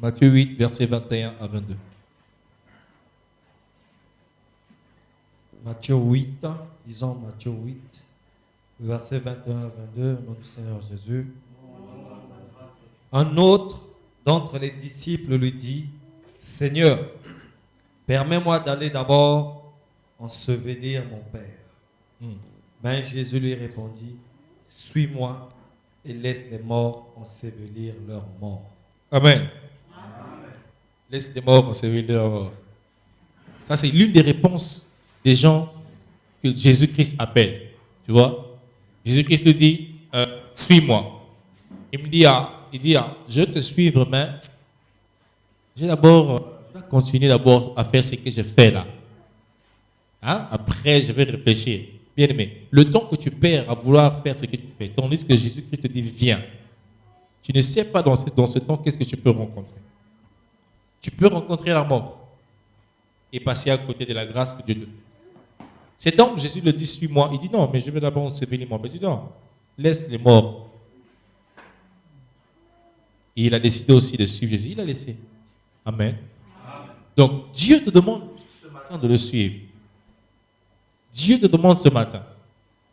A: Matthieu 8, versets 21 à 22.
B: Matthieu 8, disons Matthieu 8, versets 21 à 22, au nom du Seigneur Jésus. Un autre d'entre les disciples lui dit, Seigneur, permets-moi d'aller d'abord ensevelir mon Père. Mais Jésus lui répondit, suis-moi et laisse les morts ensevelir leurs morts.
A: Amen. Laisse les morts ensevelir leurs morts. Ça, c'est l'une des réponses des gens que Jésus-Christ appelle. Tu vois? Jésus-Christ lui dit, suis-moi. Il dit, je vais te suivre, mais je vais continuer d'abord à faire ce que je fais là. Hein? Après, je vais réfléchir. Bien aimé, le temps que tu perds à vouloir faire ce que tu fais, tandis que Jésus-Christ te dit, viens. Tu ne sais pas dans ce temps qu'est-ce que tu peux rencontrer. Tu peux rencontrer la mort et passer à côté de la grâce que Dieu te fait. Cet homme, Jésus le dit, suis-moi. Il dit, non, mais je vais d'abord ensevelir mon Père. Il dit, non, laisse les morts. Et il a décidé aussi de suivre Jésus. Il a laissé. Amen. Donc, Dieu te demande ce matin de le suivre. Dieu te demande ce matin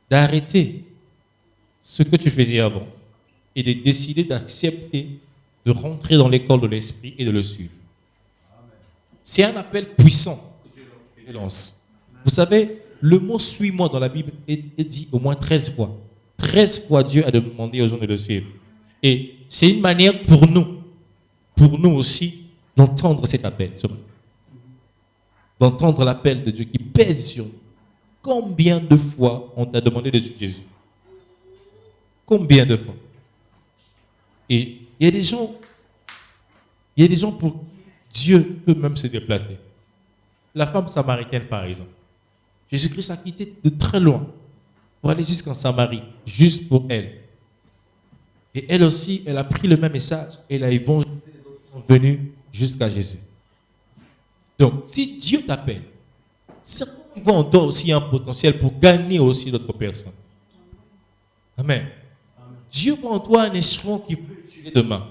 A: d'arrêter ce que tu faisais avant et de décider d'accepter de rentrer dans l'école de l'esprit et de le suivre. C'est un appel puissant que Dieu lance. Vous savez, le mot « suis-moi » dans la Bible est dit au moins 13 fois. 13 fois, Dieu a demandé aux gens de le suivre. Et c'est une manière pour nous aussi, d'entendre cet appel ce matin. D'entendre l'appel de Dieu qui pèse sur nous. Combien de fois on t'a demandé de suivre Jésus? Combien de fois? Et il y a des gens pour qui Dieu peut même se déplacer. La femme samaritaine, par exemple. Jésus-Christ a quitté de très loin pour aller jusqu'en Samarie, juste pour elle. Et elle aussi, elle a pris le même message et elle a évangélisé les autres qui sont venus jusqu'à Jésus. Donc, si Dieu t'appelle, certains voient en toi aussi un potentiel pour gagner aussi d'autres personnes. Amen. Dieu voit en toi un instrument qui peut utiliser demain.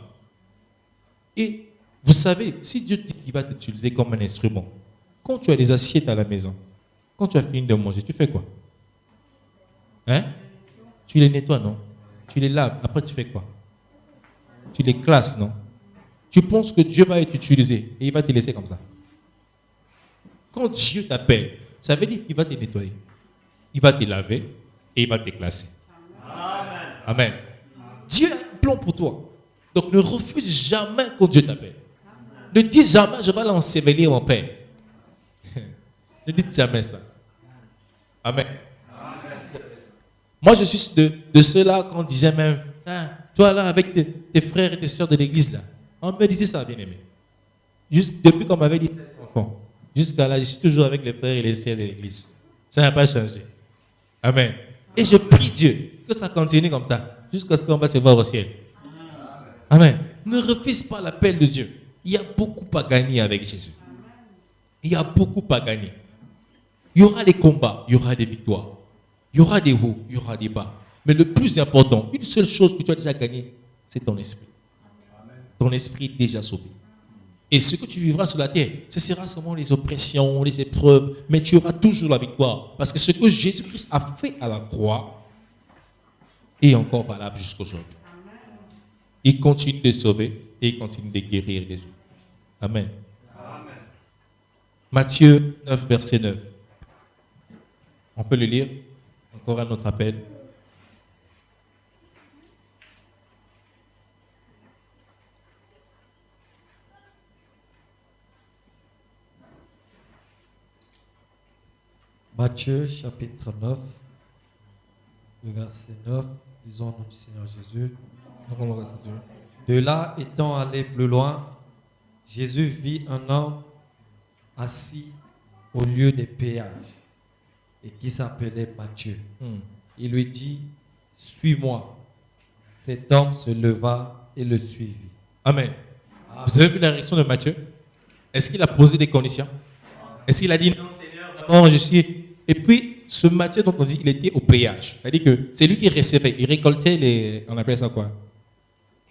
A: Et vous savez, si Dieu dit qu'il va t'utiliser comme un instrument, quand tu as des assiettes à la maison, quand tu as fini de manger, tu fais quoi? Hein? Tu les nettoies, non? Tu les laves. Après, tu fais quoi? Tu les classes, non? Tu penses que Dieu va t'utiliser et il va te laisser comme ça. Quand Dieu t'appelle, ça veut dire qu'il va te nettoyer. Il va te laver et il va te classer. Amen. Amen. Dieu a un plan pour toi. Donc ne refuse jamais quand Dieu t'appelle. Ne dis jamais, je vais l'ensevelir mon Père. Ne dites jamais ça. Amen. Moi, je suis de ceux-là qu'on disait même, ah, toi là, avec tes frères et tes sœurs de l'église, là, on me disait ça, bien aimé. Juste depuis qu'on m'avait dit, enfant, jusqu'à là, je suis toujours avec les frères et les sœurs de l'église. Ça n'a pas changé. Amen. Et je prie Dieu que ça continue comme ça, jusqu'à ce qu'on va se voir au ciel. Amen. Ne refuse pas l'appel de Dieu. Il y a beaucoup à gagner avec Jésus. Il y a beaucoup à gagner. Il y aura des combats, il y aura des victoires. Il y aura des hauts, il y aura des bas. Mais le plus important, une seule chose que tu as déjà gagné, c'est ton esprit. Ton esprit est déjà sauvé. Et ce que tu vivras sur la terre, ce sera seulement les oppressions, les épreuves, mais tu auras toujours la victoire. Parce que ce que Jésus-Christ a fait à la croix est encore valable jusqu'aujourd'hui. Il continue de sauver et il continue de guérir les autres. Amen. Amen. Matthieu 9, verset 9. On peut le lire. Encore un autre appel.
B: Matthieu chapitre 9, le verset 9, disons au nom du Seigneur Jésus. De là, étant allé plus loin, Jésus vit un homme assis au lieu des péages et qui s'appelait Matthieu. Il lui dit, suis-moi. Cet homme se leva et le suivit.
A: Amen. Vous avez vu la réaction de Matthieu? Est-ce qu'il a posé des conditions? Est-ce qu'il a dit non, Seigneur, non, je suis... Et puis, ce Matthieu dont on dit qu'il était au péage. C'est-à-dire que c'est lui qui recevait, il récoltait les... On appelle ça quoi?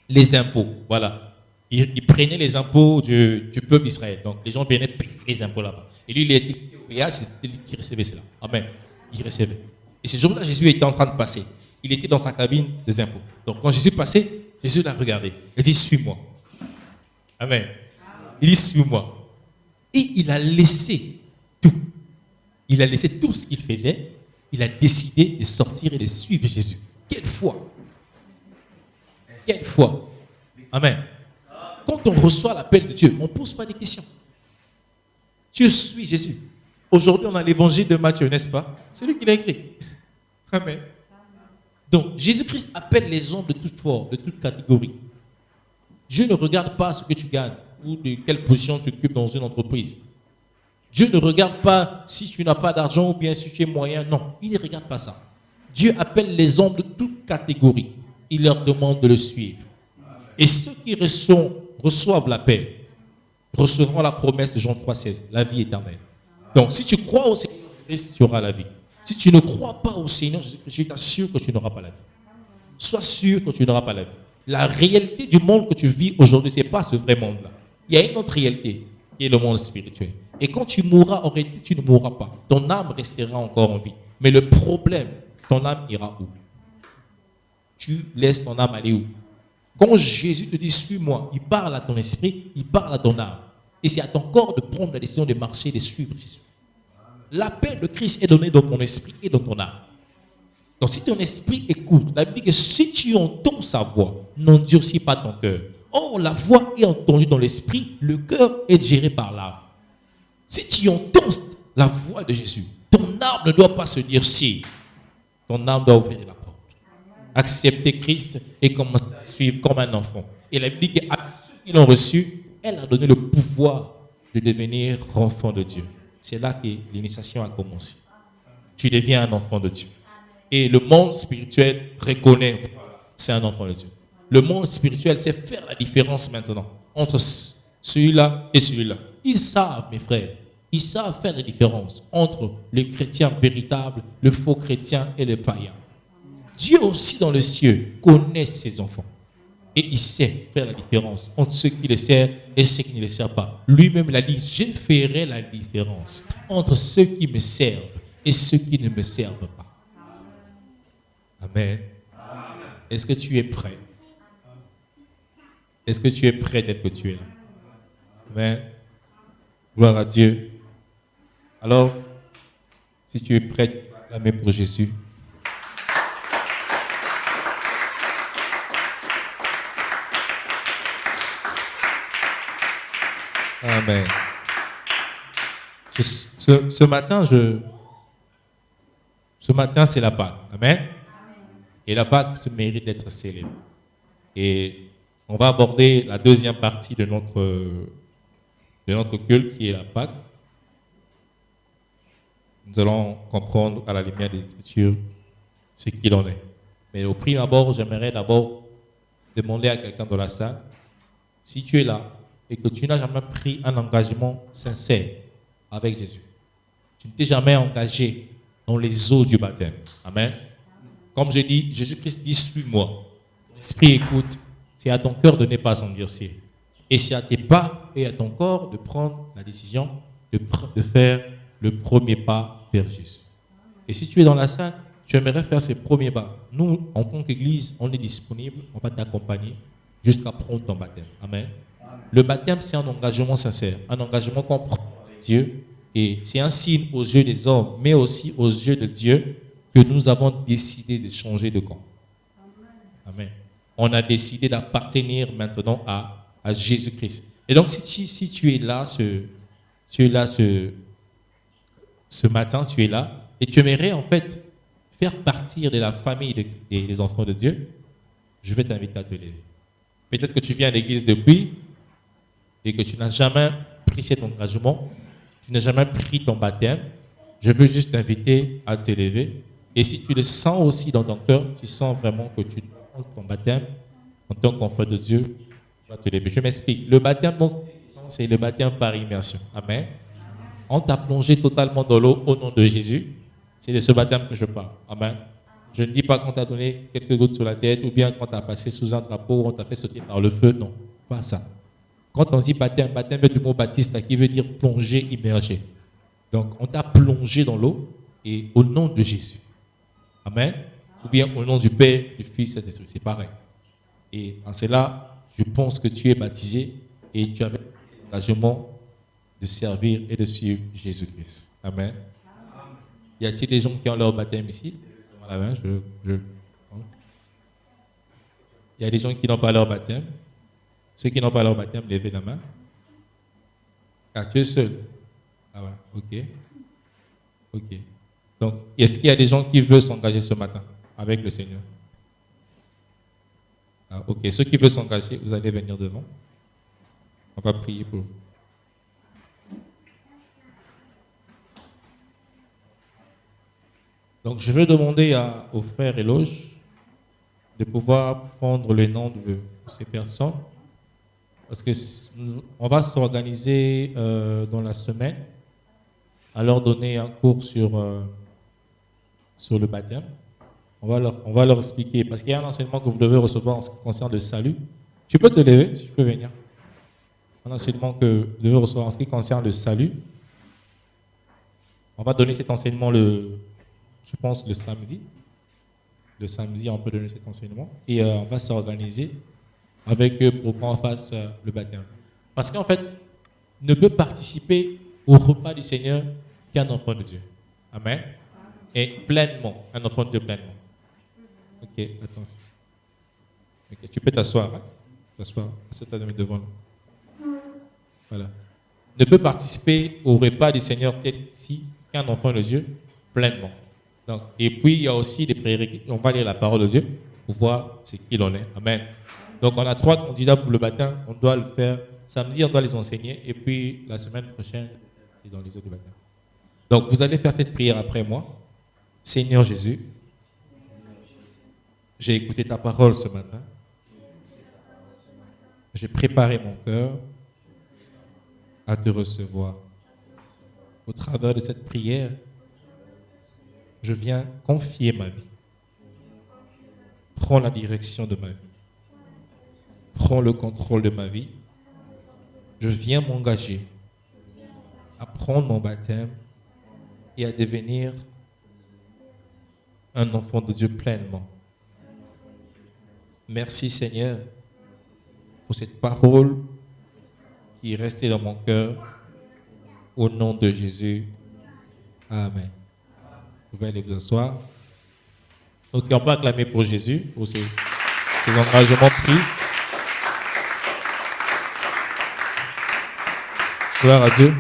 A: Les impôts, voilà. Il prenait les impôts du peuple d'Israël. Donc, les gens venaient payer les impôts là-bas. Et lui, il était au péage, c'était lui qui recevait cela. Amen. Il recevait. Et ce jour-là, Jésus était en train de passer. Il était dans sa cabine des impôts. Donc, quand Jésus passait, Jésus l'a regardé. Il dit, suis-moi. Amen. Il dit, suis-moi. Et il a laissé tout. Il a laissé tout ce qu'il faisait. Il a décidé de sortir et de suivre Jésus. Quelle foi! Quelle foi! Amen. Quand on reçoit l'appel de Dieu, on ne pose pas de questions. Tu suis Jésus. Aujourd'hui, on a l'évangile de Matthieu, n'est-ce pas? C'est lui qui l'a écrit. Amen. Donc, Jésus-Christ appelle les hommes de toute forme, de toute catégorie. Dieu ne regarde pas ce que tu gagnes ou de quelle position tu occupes dans une entreprise. Dieu ne regarde pas si tu n'as pas d'argent ou bien si tu es moyen. Non, il ne regarde pas ça. Dieu appelle les hommes de toute catégorie. Il leur demande de le suivre. Et ceux qui reçoivent l'appel recevront la promesse de Jean 3,16, la vie éternelle. Donc, si tu crois au Seigneur Jésus-Christ, tu auras la vie. Si tu ne crois pas au Seigneur Jésus-Christ, je t'assure que tu n'auras pas la vie. Sois sûr que tu n'auras pas la vie. La réalité du monde que tu vis aujourd'hui, ce n'est pas ce vrai monde-là. Il y a une autre réalité qui est le monde spirituel. Et quand tu mourras, en réalité, tu ne mourras pas. Ton âme restera encore en vie. Mais le problème, ton âme ira où? Tu laisses ton âme aller où? Quand Jésus te dit, suis-moi, il parle à ton esprit, il parle à ton âme. Et c'est à ton corps de prendre la décision de marcher, de suivre Jésus. L'appel de Christ est donné dans ton esprit et dans ton âme. Donc si ton esprit écoute, la Bible dit que si tu entends sa voix, n'endurcis pas ton cœur. Or, la voix est entendue dans l'esprit, le cœur est géré par l'âme. Si tu entends la voix de Jésus, ton âme ne doit pas se dire si. Ton âme doit ouvrir la porte. Accepter Christ et commencer à suivre comme un enfant. Et la Bible dit qu'à ceux qui l'ont reçu, elle a donné le pouvoir de devenir enfant de Dieu. C'est là que l'initiation a commencé. Tu deviens un enfant de Dieu. Et le monde spirituel reconnaît, c'est un enfant de Dieu. Le monde spirituel sait faire la différence maintenant entre celui-là et celui-là. Ils savent, mes frères, ils savent faire la différence entre le chrétien véritable, le faux chrétien et le païen. Dieu aussi dans le ciel connaît ses enfants. Et il sait faire la différence entre ceux qui le servent et ceux qui ne le servent pas. Lui-même l'a dit, je ferai la différence entre ceux qui me servent et ceux qui ne me servent pas. Amen. Est-ce que tu es prêt? Est-ce que tu es prêt d'être que tu es là? Amen. Gloire à Dieu. Alors, si tu es prêt, la main pour Jésus. Amen. Ce matin, Ce matin, c'est la Pâque. Amen. Et la Pâque se mérite d'être célébrée. Et on va aborder la deuxième partie de notre culte, qui est la Pâque. Nous allons comprendre à la lumière des Écritures ce qu'il en est. Mais au prime abord, j'aimerais d'abord demander à quelqu'un dans la salle, si tu es là et que tu n'as jamais pris un engagement sincère avec Jésus, tu ne t'es jamais engagé dans les eaux du baptême. Amen. Comme je dis, Jésus-Christ dit, suis-moi. L'Esprit écoute, c'est à ton cœur de ne pas s'endurcir. Et c'est à tes pas et à ton corps de prendre la décision de faire le premier pas vers Jésus. Et si tu es dans la salle, tu aimerais faire ces premiers pas. Nous, en tant qu'Église, on est disponible, on va t'accompagner jusqu'à prendre ton baptême. Amen. Le baptême, c'est un engagement sincère, un engagement qu'on prend avec Dieu. Et c'est un signe aux yeux des hommes, mais aussi aux yeux de Dieu, que nous avons décidé de changer de camp. Amen. On a décidé d'appartenir maintenant à Jésus-Christ. Et donc, si tu es là, ce matin, tu es là, et tu aimerais en fait faire partir de la famille des enfants de Dieu, je vais t'inviter à te lever. Peut-être que tu viens à l'église depuis et que tu n'as jamais pris cet engagement, tu n'as jamais pris ton baptême. Je veux juste t'inviter à te lever. Et si tu le sens aussi dans ton cœur, tu sens vraiment que tu prends ton baptême en tant qu'enfant de Dieu, tu vas te lever. Je m'explique. Le baptême, c'est le baptême par immersion. Amen. On t'a plongé totalement dans l'eau au nom de Jésus. C'est de ce baptême que je parle. Amen. Je ne dis pas qu'on t'a donné quelques gouttes sur la tête ou bien qu'on t'a passé sous un drapeau ou on t'a fait sauter par le feu. Non, pas ça. Quand on dit baptême, baptême vient du mot baptiste qui veut dire plonger, immerger. Donc, on t'a plongé dans l'eau et au nom de Jésus. Amen. Ou bien au nom du Père, du Fils et de l'Esprit. C'est pareil. Et en cela, je pense que tu es baptisé et tu avais l'engagement de servir et de suivre Jésus-Christ. Amen. Y a-t-il des gens qui ont leur baptême ici? Il y a des gens qui n'ont pas leur baptême. Ceux qui n'ont pas leur baptême, levez la main. Ah, tu es seul. Ah ouais, ok. Donc, est-ce qu'il y a des gens qui veulent s'engager ce matin avec le Seigneur? Ah, ok. Ceux qui veulent s'engager, vous allez venir devant. On va prier pour vous. Donc, je vais demander aux frères Éloge de pouvoir prendre le nom de ces personnes. Parce qu'on va s'organiser dans la semaine à leur donner un cours sur le baptême. On va leur expliquer. Parce qu'il y a un enseignement que vous devez recevoir en ce qui concerne le salut. Tu peux te lever, si tu peux venir. Un enseignement que vous devez recevoir en ce qui concerne le salut. On va donner cet enseignement je pense le samedi. Le samedi, on peut donner cet enseignement. Et on va s'organiser avec eux pour qu'on fasse le baptême. Parce qu'en fait, ne peut participer au repas du Seigneur qu'un enfant de Dieu. Amen. Et pleinement, un enfant de Dieu pleinement. Ok, attention. Okay, tu peux t'asseoir. Hein? T'asseoir. C'est à devant nous. Voilà. Ne peut participer au repas du Seigneur qu'un enfant de Dieu pleinement. Donc, et puis, il y a aussi des prérequis. On va lire la parole de Dieu pour voir ce qu'il en est. Amen. Donc, on a 3 candidats pour le baptême. On doit le faire samedi, on doit les enseigner. Et puis, la semaine prochaine, c'est dans les autres baptêmes. Donc, vous allez faire cette prière après moi. Seigneur Jésus, j'ai écouté ta parole ce matin. J'ai préparé mon cœur à te recevoir. Au travers de cette prière, je viens confier ma vie. Prends la direction de ma vie. Prends le contrôle de ma vie. Je viens m'engager à prendre mon baptême et à devenir un enfant de Dieu pleinement. Merci Seigneur pour cette parole qui est restée dans mon cœur. Au nom de Jésus. Amen. Vous pouvez aller vous asseoir. Donc, on peut acclamer pour Jésus, pour ses engagements pris. Gloire à Dieu.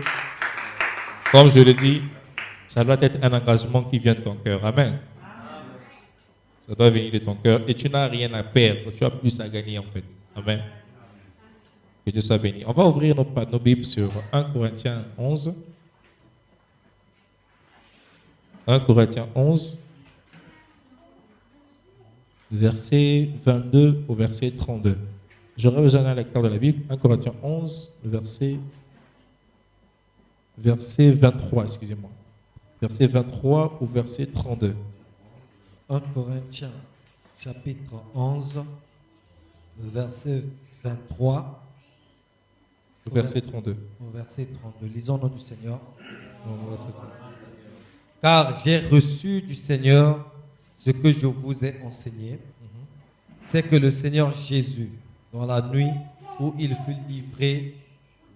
A: Comme je le dis, Ça doit être un engagement qui vient de ton cœur. Amen. Ça doit venir de ton cœur. Et tu n'as rien à perdre. Tu as plus à gagner en fait. Amen. Que Dieu soit béni. On va ouvrir nos Bibles sur 1 Corinthiens 11. 1 Corinthiens 11. Verset 22 au verset 32. J'aurais besoin d'un lecteur de la Bible. 1 Corinthiens 11, verset 23, excusez-moi. Verset 23 au verset 32.
B: 1 Corinthiens, chapitre 11, le verset 23
A: au verset 32.
B: Au verset 32. Lisons au nom du Seigneur. Car j'ai reçu du Seigneur ce que je vous ai enseigné, c'est que le Seigneur Jésus, dans la nuit où il fut livré,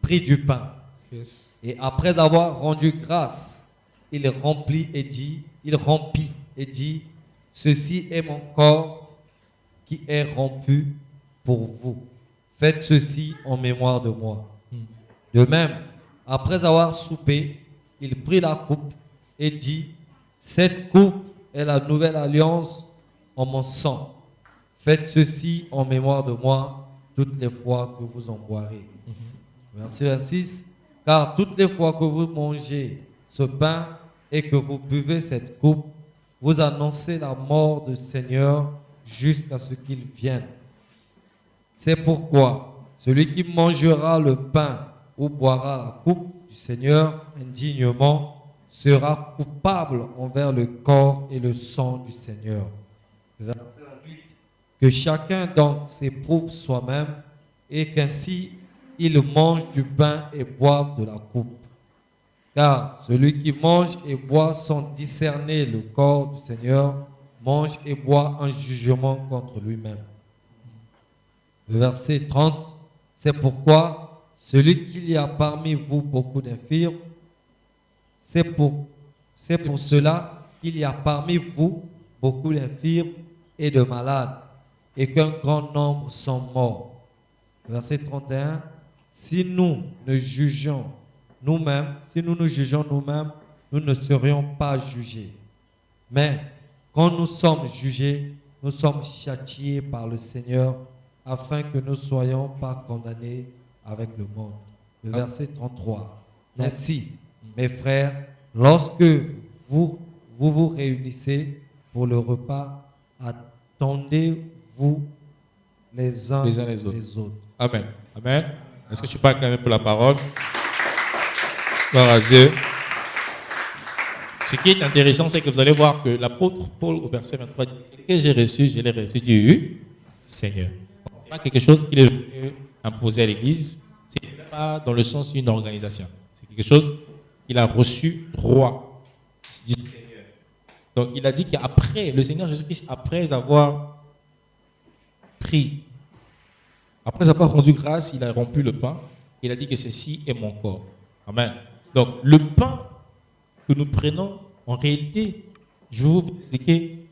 B: prit du pain.
A: Yes.
B: Et après avoir rendu grâce, il rompit et dit, ceci est mon corps qui est rompu pour vous. Faites ceci en mémoire de moi. De même, après avoir soupé, il prit la coupe et dit, cette coupe est la nouvelle alliance en mon sang. Faites ceci en mémoire de moi toutes les fois que vous en boirez. Verset 26. Car toutes les fois que vous mangez ce pain et que vous buvez cette coupe, vous annoncez la mort du Seigneur jusqu'à ce qu'il vienne. C'est pourquoi celui qui mangera le pain ou boira la coupe du Seigneur indignement sera coupable envers le corps et le sang du Seigneur. Verset 8. Que chacun donc s'éprouve soi-même et qu'ainsi il mange du pain et boive de la coupe. Car celui qui mange et boit sans discerner le corps du Seigneur mange et boit un jugement contre lui-même. Le verset 30. C'est pourquoi celui qu'il y a parmi vous beaucoup d'infirmes, c'est pour cela qu'il y a parmi vous beaucoup d'infirmes et de malades, et qu'un grand nombre sont morts. Verset 31. Si nous nous jugeons nous-mêmes, nous ne serions pas jugés. Mais quand nous sommes jugés, nous sommes châtiés par le Seigneur, afin que nous ne soyons pas condamnés avec le monde. Le verset 33. Ainsi, mes frères, lorsque vous réunissez pour le repas, attendez-vous les uns les autres.
A: Amen. Amen. Est-ce que tu peux acclamer pour la parole? Gloire à Dieu. Ce qui est intéressant, c'est que vous allez voir que l'apôtre Paul, au verset 23, dit, ce que j'ai reçu, je l'ai reçu du Seigneur. Ce n'est pas quelque chose qu'il est venu imposer à l'Église. Ce n'est pas dans le sens d'une organisation. C'est quelque chose qu'il a reçu droit du Seigneur. Donc il a dit qu'après, le Seigneur Jésus-Christ, après avoir rendu grâce, il a rompu le pain. Il a dit que ceci est mon corps. Amen. Donc le pain que nous prenons, en réalité, je vais vous expliquer,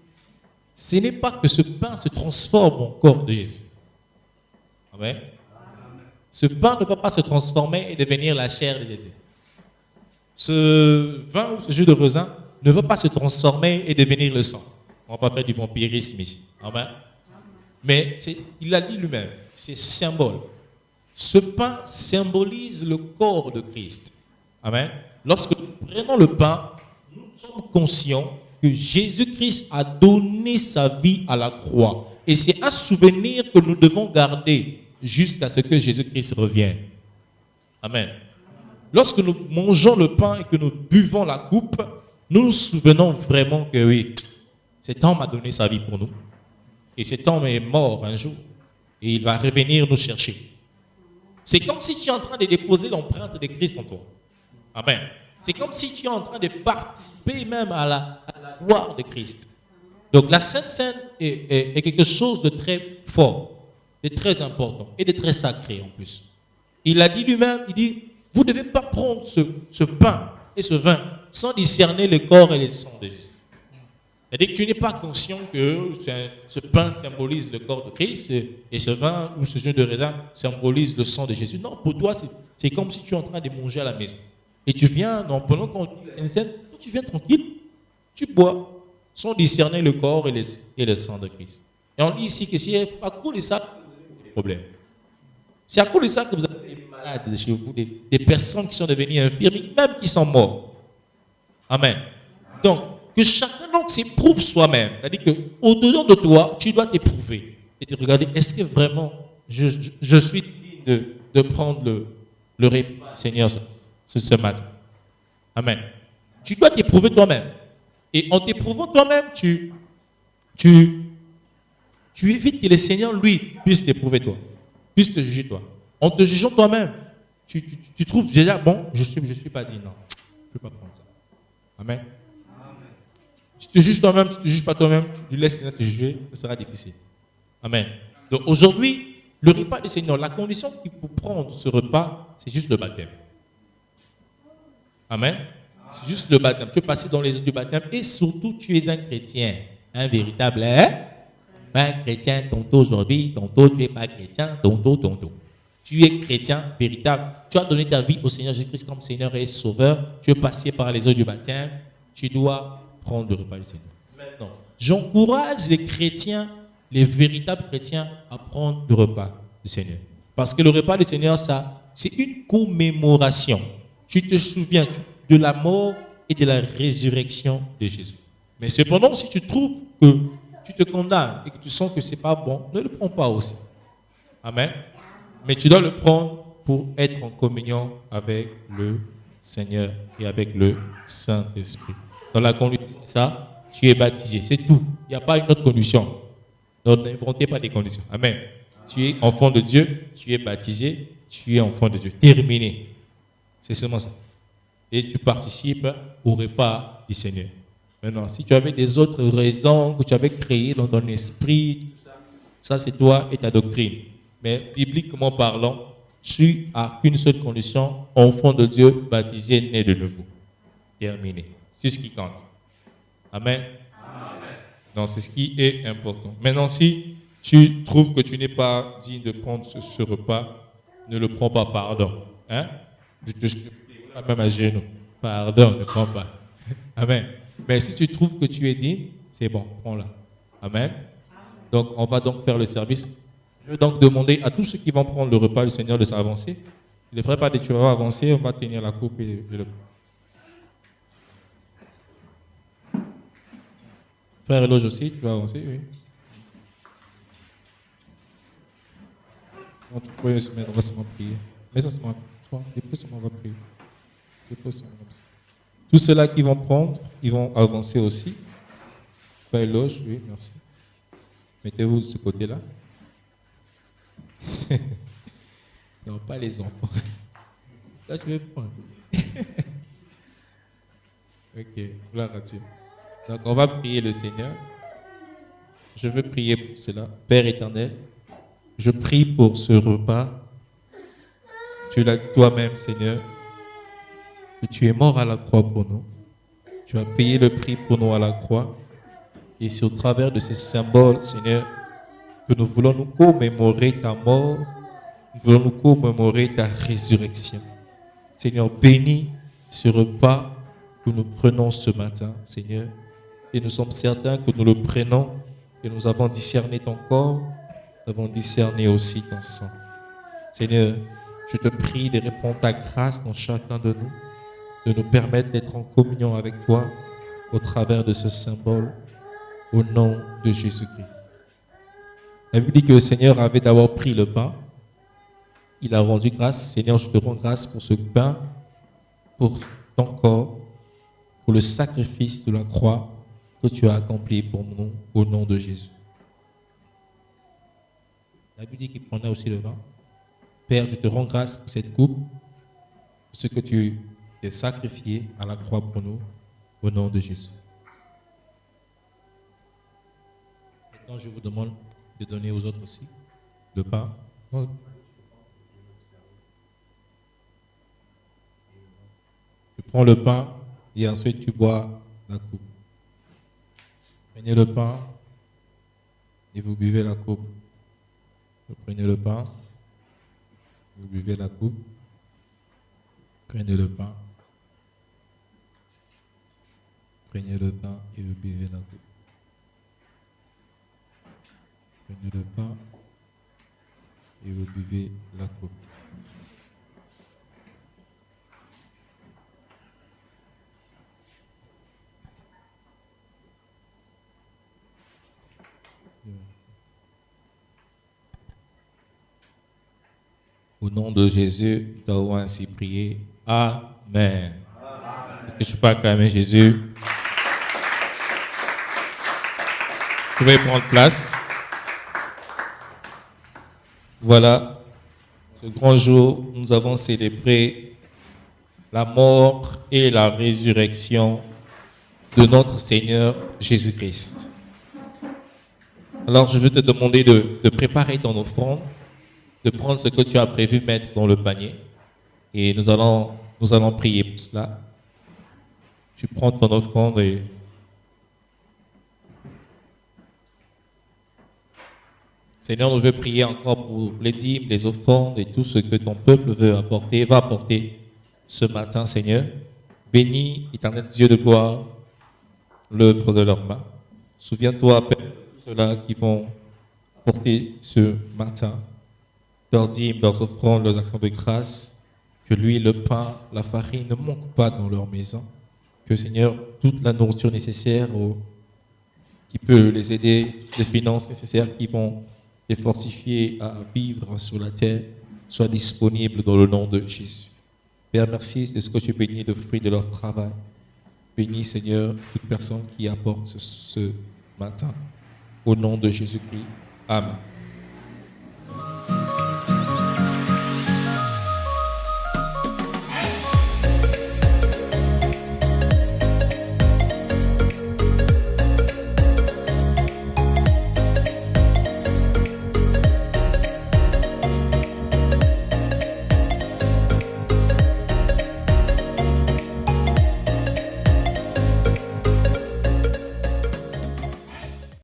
A: ce n'est pas que ce pain se transforme en corps de Jésus. Amen. Ce pain ne va pas se transformer et devenir la chair de Jésus. Ce vin ou ce jus de raisin ne va pas se transformer et devenir le sang. On ne va pas faire du vampirisme ici. Amen. Mais il a dit lui-même, c'est symbole. Ce pain symbolise le corps de Christ. Amen. Lorsque nous prenons le pain, nous sommes conscients que Jésus-Christ a donné sa vie à la croix. Et c'est un souvenir que nous devons garder jusqu'à ce que Jésus-Christ revienne. Amen. Lorsque nous mangeons le pain et que nous buvons la coupe, nous nous souvenons vraiment que oui, cet homme a donné sa vie pour nous. Et cet homme est mort un jour. Et il va revenir nous chercher. C'est comme si tu es en train de déposer l'empreinte de Christ en toi. Amen. C'est comme si tu es en train de participer même à la gloire de Christ. Donc la Sainte Seine est quelque chose de très fort, de très important et de très sacré en plus. Il a dit lui-même, il dit, vous ne devez pas prendre ce pain et ce vin sans discerner le corps et le sang de Jésus. C'est-à-dire que tu n'es pas conscient que ce pain symbolise le corps de Christ et ce vin ou ce jus de raisin symbolise le sang de Jésus. Non, pour toi, c'est comme si tu es en train de manger à la maison. Et tu viens, pendant qu'on dit la Sainte Seine, quand tu viens tranquille, tu bois sans discerner le corps et le sang de Christ. Et on dit ici que c'est à cause de ça que vous avez des problèmes. C'est à cause de ça que vous avez des malades chez vous, des personnes qui sont devenues infirmes, même qui sont morts. Amen. Donc, que chacun donc s'éprouve soi-même. C'est-à-dire qu'au-dedans de toi, tu dois t'éprouver. Et te regarder, est-ce que vraiment je suis digne de prendre le repas du Seigneur ce matin. Amen. Tu dois t'éprouver toi-même. Et en t'éprouvant toi-même, tu évites que le Seigneur, lui, puisse t'éprouver toi. Puisse te juger toi. En te jugeant toi-même, tu trouves déjà, bon, je suis pas digne. Non, je ne peux pas prendre ça. Amen. Tu te juges toi-même, tu ne te juges pas toi-même, tu laisses le Seigneur te juger, ce sera difficile. Amen. Donc aujourd'hui, le repas du Seigneur, la condition qu'il faut prendre ce repas, c'est juste le baptême. Amen. C'est juste le baptême. Tu es passé dans les eaux du baptême et surtout, tu es un chrétien. Un véritable, pas un chrétien, tantôt aujourd'hui, tantôt tu n'es pas chrétien, tantôt. Tu es chrétien véritable. Tu as donné ta vie au Seigneur Jésus-Christ comme Seigneur et Sauveur. Tu es passé par les eaux du baptême. Tu dois prendre le repas du Seigneur. Maintenant, j'encourage les chrétiens, les véritables chrétiens, à prendre le repas du Seigneur. Parce que le repas du Seigneur, ça, c'est une commémoration. Tu te souviens de la mort et de la résurrection de Jésus. Mais cependant, si tu trouves que tu te condamnes et que tu sens que ce n'est pas bon, ne le prends pas aussi. Amen. Mais tu dois le prendre pour être en communion avec le Seigneur et avec le Saint-Esprit. Dans la condition de ça, tu es baptisé. C'est tout. Il n'y a pas une autre condition. Donc, n'inventez pas des conditions. Amen. Tu es enfant de Dieu, tu es baptisé, tu es enfant de Dieu. Terminé. C'est seulement ça. Et tu participes au repas du Seigneur. Maintenant, si tu avais des autres raisons que tu avais créées dans ton esprit, ça c'est toi et ta doctrine. Mais bibliquement parlant, tu as qu'une seule condition, enfant de Dieu, baptisé, né de nouveau. Terminé. C'est ce qui compte. Amen. Amen. Donc c'est ce qui est important. Maintenant, si tu trouves que tu n'es pas digne de prendre ce repas, ne le prends pas, pardon. Hein? Je te supplie, même à genoux. Pardon, ne prends pas. Amen. Mais si tu trouves que tu es digne, c'est bon, prends-la. Amen. Donc, on va donc faire le service. Je vais donc demander à tous ceux qui vont prendre le repas du Seigneur de s'avancer. Je ne ferai pas des tueurs avancés, on va tenir la coupe et le... Frère Eloge aussi, tu vas avancer, oui. Non, tu peux se mettre, on va seulement prier. Mais ça, c'est moi. On va prier. Tous ceux-là qui vont prendre, ils vont avancer aussi. Frère Eloge, oui, merci. Mettez-vous de ce côté-là. Non, pas les enfants. Là, je vais prendre. Ok, gloire à Dieu. Donc, on va prier le Seigneur. Je veux prier pour cela. Père éternel, je prie pour ce repas. Tu l'as dit toi-même, Seigneur, que tu es mort à la croix pour nous. Tu as payé le prix pour nous à la croix. Et c'est au travers de ce symbole, Seigneur, que nous voulons nous commémorer ta mort. Nous voulons nous commémorer ta résurrection. Seigneur, bénis ce repas que nous prenons ce matin, Seigneur. Et nous sommes certains que nous le prenons, que nous avons discerné ton corps, nous avons discerné aussi ton sang. Seigneur, je te prie de répondre ta grâce dans chacun de nous, de nous permettre d'être en communion avec toi au travers de ce symbole, au nom de Jésus-Christ. La Bible dit que le Seigneur avait d'abord pris le pain. Il a rendu grâce. Seigneur, je te rends grâce pour ce pain, pour ton corps, pour le sacrifice de la croix que tu as accompli pour nous au nom de Jésus. La Bible dit qu'il prenait aussi le vin. Père, je te rends grâce pour cette coupe, pour ce que tu t'es sacrifié à la croix pour nous au nom de Jésus. Maintenant, je vous demande de donner aux autres aussi le pain. Tu prends le pain et ensuite tu bois la coupe. Prenez le pain et vous buvez la coupe. Vous prenez le pain, vous buvez la coupe. Prenez le pain, Prenez le pain et vous buvez la coupe. Prenez le pain et vous buvez la coupe. Au nom de Jésus, nous avons ainsi prié. Amen. Est-ce que je peux acclamer Jésus? Vous pouvez prendre place. Voilà, ce grand jour, nous avons célébré la mort et la résurrection de notre Seigneur Jésus-Christ. Alors, je veux te demander de préparer ton offrande, de prendre ce que tu as prévu mettre dans le panier. Et nous allons prier pour cela. Tu prends ton offrande et Seigneur, nous voulons prier encore pour les dîmes, les offrandes et tout ce que ton peuple veut apporter, va apporter ce matin, Seigneur. Bénis, éternel Dieu de gloire, l'œuvre de leurs mains. Souviens-toi, Père, de ceux-là qui vont apporter ce matin leurs dîmes, leurs offrandes, leurs actions de grâce, que l'huile, le pain, la farine ne manquent pas dans leur maison. Que, Seigneur, toute la nourriture nécessaire qui peut les aider, toutes les finances nécessaires qui vont les fortifier à vivre sur la terre, soit disponible dans le nom de Jésus. Père, merci de ce que tu bénis le fruit de leur travail. Bénis, Seigneur, toute personne qui apporte ce matin. Au nom de Jésus-Christ. Amen.